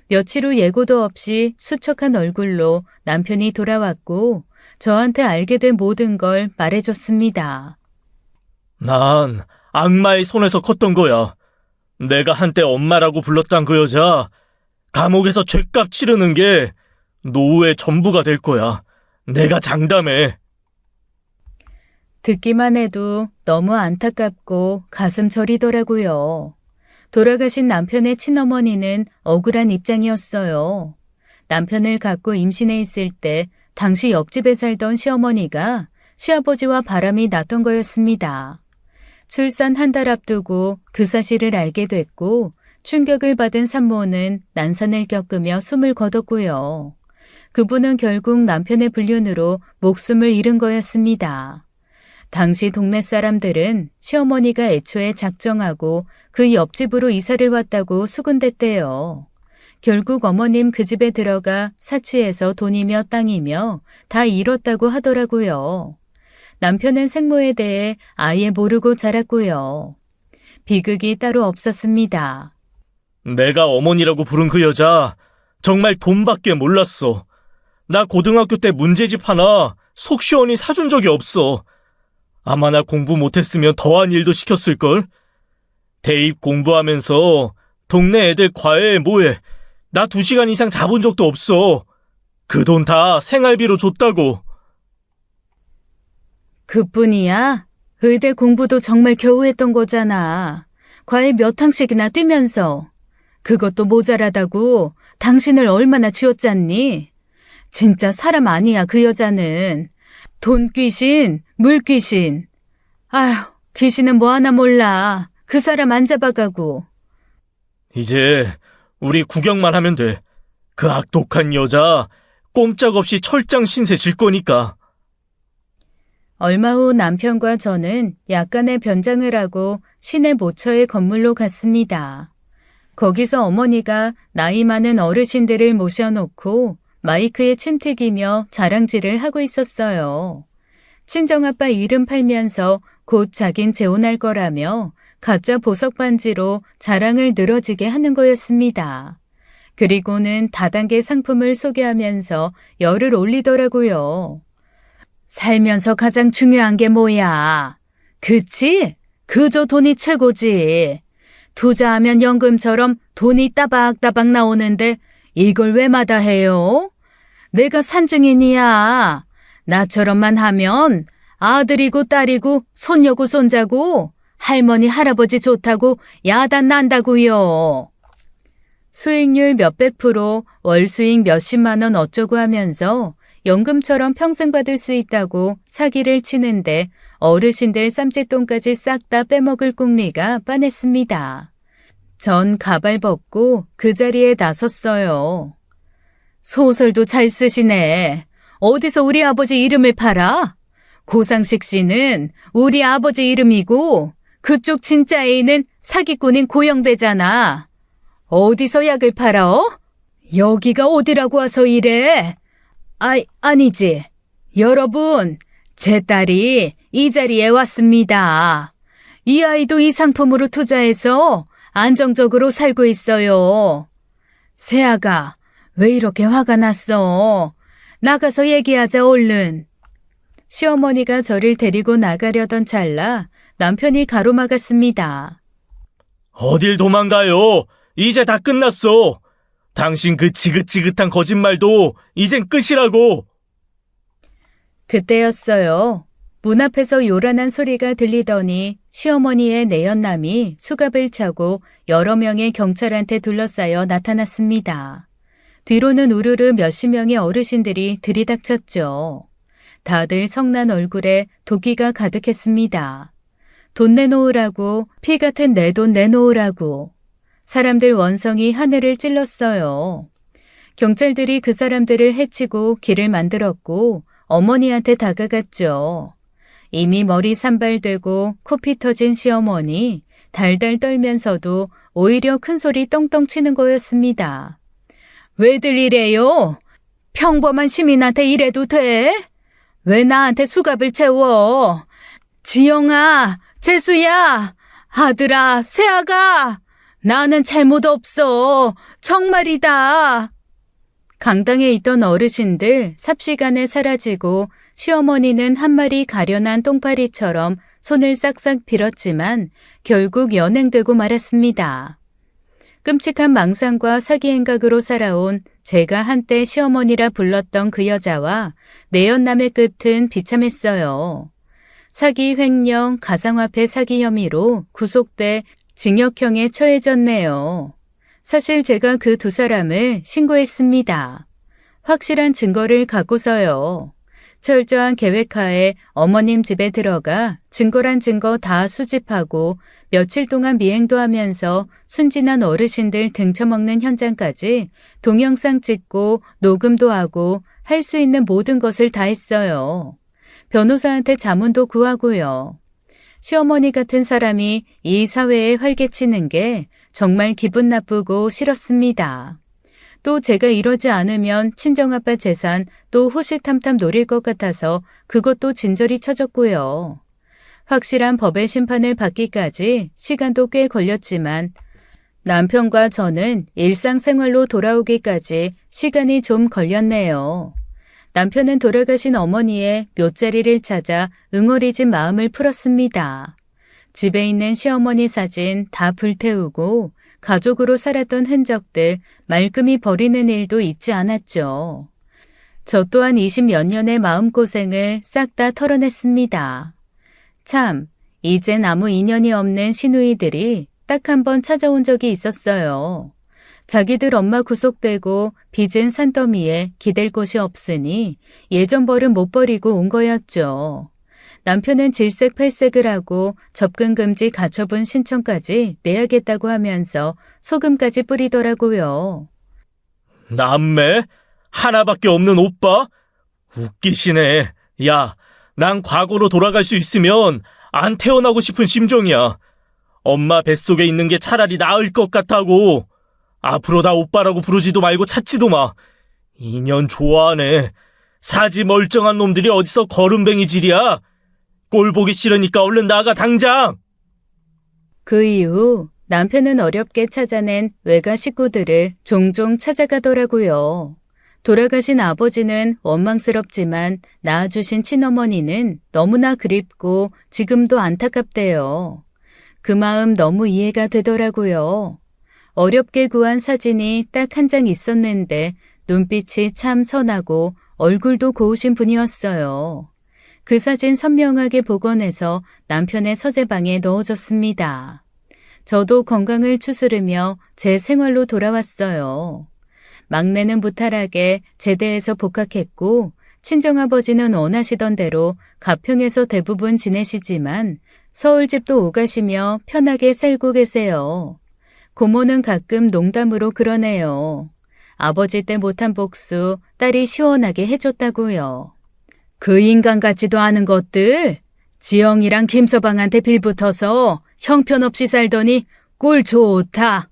며칠 후 예고도 없이 수척한 얼굴로 남편이 돌아왔고 저한테 알게 된 모든 걸 말해줬습니다. 난 악마의 손에서 컸던 거야. 내가 한때 엄마라고 불렀던 그 여자, 감옥에서 죗값 치르는 게 노후의 전부가 될 거야. 내가 장담해. 듣기만 해도 너무 안타깝고 가슴 저리더라고요. 돌아가신 남편의 친어머니는 억울한 입장이었어요. 남편을 갖고 임신해 있을 때 당시 옆집에 살던 시어머니가 시아버지와 바람이 났던 거였습니다. 출산 한 달 앞두고 그 사실을 알게 됐고 충격을 받은 산모는 난산을 겪으며 숨을 거뒀고요. 그분은 결국 남편의 불륜으로 목숨을 잃은 거였습니다. 당시 동네 사람들은 시어머니가 애초에 작정하고 그 옆집으로 이사를 왔다고 수군댔대요. 결국 어머님 그 집에 들어가 사치해서 돈이며 땅이며 다 잃었다고 하더라고요. 남편은 생모에 대해 아예 모르고 자랐고요. 비극이 따로 없었습니다. 내가 어머니라고 부른 그 여자, 정말 돈밖에 몰랐어. 나 고등학교 때 문제집 하나 속 시원히 사준 적이 없어. 아마 나 공부 못했으면 더한 일도 시켰을걸? 대입 공부하면서 동네 애들 과외에 뭐해. 나 2시간 이상 자본 적도 없어. 그 돈 다 생활비로 줬다고. 그뿐이야? 의대 공부도 정말 겨우 했던 거잖아. 과외 몇 학씩이나 뛰면서. 그것도 모자라다고 당신을 얼마나 쥐어짰니? 진짜 사람 아니야, 그 여자는. 돈 귀신, 물 귀신. 아휴, 귀신은 뭐 하나 몰라. 그 사람 안 잡아가고. 이제 우리 구경만 하면 돼. 그 악독한 여자 꼼짝없이 철장 신세 질 거니까. 얼마 후 남편과 저는 약간의 변장을 하고 시내 모처의 건물로 갔습니다. 거기서 어머니가 나이 많은 어르신들을 모셔놓고 마이크에 침튀기며 자랑질을 하고 있었어요. 친정아빠 이름 팔면서 곧 자긴 재혼할 거라며 가짜 보석 반지로 자랑을 늘어지게 하는 거였습니다. 그리고는 다단계 상품을 소개하면서 열을 올리더라고요. 살면서 가장 중요한 게 뭐야? 그치? 그저 돈이 최고지. 투자하면 연금처럼 돈이 따박따박 나오는데 이걸 왜 마다해요? 내가 산증인이야. 나처럼만 하면 아들이고 딸이고 손녀고 손자고 할머니 할아버지 좋다고 야단 난다고요. 수익률 몇백 프로, 월 수익 몇십만 원 어쩌고 하면서 연금처럼 평생 받을 수 있다고 사기를 치는데 어르신들 쌈짓돈까지 싹 다 빼먹을 꿍리가 빤했습니다. 전 가발 벗고 그 자리에 나섰어요. 소설도 잘 쓰시네. 어디서 우리 아버지 이름을 팔아? 고상식 씨는 우리 아버지 이름이고 그쪽 진짜 애인은 사기꾼인 고영배잖아. 어디서 약을 팔아? 여기가 어디라고 와서 이래? 아니지. 여러분, 제 딸이 이 자리에 왔습니다. 이 아이도 이 상품으로 투자해서 안정적으로 살고 있어요. 세아가 왜 이렇게 화가 났어? 나가서 얘기하자 얼른. 시어머니가 저를 데리고 나가려던 찰나 남편이 가로막았습니다. 어딜 도망가요? 이제 다 끝났어. 당신 그 지긋지긋한 거짓말도 이젠 끝이라고. 그때였어요. 문 앞에서 요란한 소리가 들리더니 시어머니의 내연남이 수갑을 차고 여러 명의 경찰한테 둘러싸여 나타났습니다. 뒤로는 우르르 몇십 명의 어르신들이 들이닥쳤죠. 다들 성난 얼굴에 도끼가 가득했습니다. 돈 내놓으라고, 피 같은 내 돈 내놓으라고. 사람들 원성이 하늘을 찔렀어요. 경찰들이 그 사람들을 해치고 길을 만들었고 어머니한테 다가갔죠. 이미 머리 산발되고 코피 터진 시어머니, 달달 떨면서도 오히려 큰 소리 떵떵 치는 거였습니다. 왜들 이래요? 평범한 시민한테 이래도 돼? 왜 나한테 수갑을 채워? 지영아, 재수야, 아들아, 세아가, 나는 잘못 없어. 정말이다. 강당에 있던 어르신들 삽시간에 사라지고 시어머니는 한 마리 가련한 똥파리처럼 손을 싹싹 빌었지만 결국 연행되고 말았습니다. 끔찍한 망상과 사기 행각으로 살아온 제가 한때 시어머니라 불렀던 그 여자와 내연남의 끝은 비참했어요. 사기 횡령, 가상화폐 사기 혐의로 구속돼 징역형에 처해졌네요. 사실 제가 그 두 사람을 신고했습니다. 확실한 증거를 갖고서요. 철저한 계획하에 어머님 집에 들어가 증거란 증거 다 수집하고 며칠 동안 미행도 하면서 순진한 어르신들 등쳐먹는 현장까지 동영상 찍고 녹음도 하고 할 수 있는 모든 것을 다 했어요. 변호사한테 자문도 구하고요. 시어머니 같은 사람이 이 사회에 활개치는 게 정말 기분 나쁘고 싫었습니다. 또 제가 이러지 않으면 친정아빠 재산 또 호시탐탐 노릴 것 같아서 그것도 진저리 쳐졌고요. 확실한 법의 심판을 받기까지 시간도 꽤 걸렸지만 남편과 저는 일상생활로 돌아오기까지 시간이 좀 걸렸네요. 남편은 돌아가신 어머니의 묘자리를 찾아 응어리진 마음을 풀었습니다. 집에 있는 시어머니 사진 다 불태우고 가족으로 살았던 흔적들 말끔히 버리는 일도 잊지 않았죠. 저 또한 20몇 년의 마음고생을 싹 다 털어냈습니다. 참, 이젠 아무 인연이 없는 시누이들이 딱 한 번 찾아온 적이 있었어요. 자기들 엄마 구속되고 빚은 산더미에 기댈 곳이 없으니 예전 벌은 못 버리고 온 거였죠. 남편은 질색팔색을 하고 접근금지 가처분 신청까지 내야겠다고 하면서 소금까지 뿌리더라고요. 남매? 하나밖에 없는 오빠? 웃기시네. 야, 난 과거로 돌아갈 수 있으면 안 태어나고 싶은 심정이야. 엄마 뱃속에 있는 게 차라리 나을 것 같다고. 앞으로 나 오빠라고 부르지도 말고 찾지도 마. 2년 좋아하네. 사지 멀쩡한 놈들이 어디서 거름뱅이질이야. 꼴 보기 싫으니까 얼른 나가 당장. 그 이후 남편은 어렵게 찾아낸 외가 식구들을 종종 찾아가더라고요. 돌아가신 아버지는 원망스럽지만 낳아주신 친어머니는 너무나 그립고 지금도 안타깝대요. 그 마음 너무 이해가 되더라고요. 어렵게 구한 사진이 딱 한 장 있었는데 눈빛이 참 선하고 얼굴도 고우신 분이었어요. 그 사진 선명하게 복원해서 남편의 서재방에 넣어줬습니다. 저도 건강을 추스르며 제 생활로 돌아왔어요. 막내는 무탈하게 제대해서 복학했고 친정아버지는 원하시던 대로 가평에서 대부분 지내시지만 서울집도 오가시며 편하게 살고 계세요. 고모는 가끔 농담으로 그러네요. 아버지 때 못한 복수 딸이 시원하게 해줬다고요. 그 인간 같지도 않은 것들. 지영이랑 김서방한테 빌붙어서 형편없이 살더니 꼴 좋다.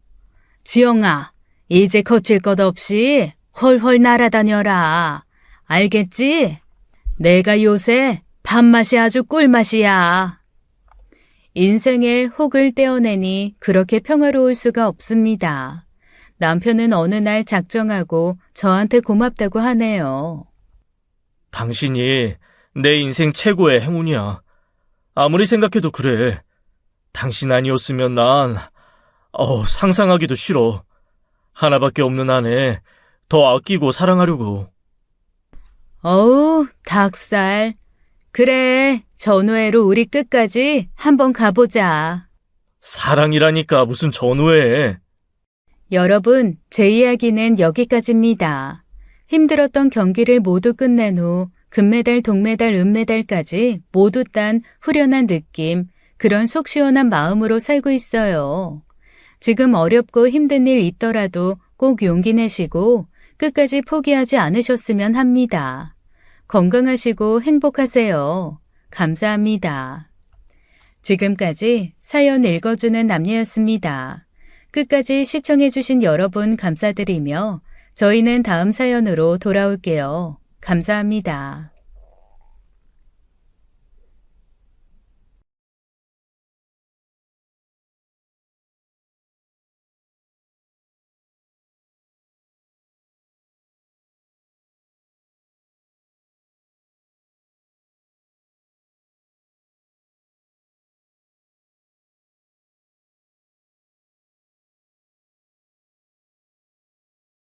지영아, 이제 거칠 것 없이 헐헐 날아다녀라. 알겠지? 내가 요새 밥맛이 아주 꿀맛이야. 인생의 혹을 떼어내니 그렇게 평화로울 수가 없습니다. 남편은 어느 날 작정하고 저한테 고맙다고 하네요. 당신이 내 인생 최고의 행운이야. 아무리 생각해도 그래. 당신 아니었으면 난 상상하기도 싫어. 하나밖에 없는 아내 더 아끼고 사랑하려고. 어우, 닭살. 그래, 전우회로 우리 끝까지 한번 가보자. 사랑이라니까 무슨 전후회. 여러분, 제 이야기는 여기까지입니다. 힘들었던 경기를 모두 끝낸 후 금메달, 동메달, 은메달까지 모두 딴 후련한 느낌, 그런 속 시원한 마음으로 살고 있어요. 지금 어렵고 힘든 일 있더라도 꼭 용기 내시고 끝까지 포기하지 않으셨으면 합니다. 건강하시고 행복하세요. 감사합니다. 지금까지 사연 읽어주는 남녀였습니다. 끝까지 시청해주신 여러분 감사드리며 저희는 다음 사연으로 돌아올게요. 감사합니다.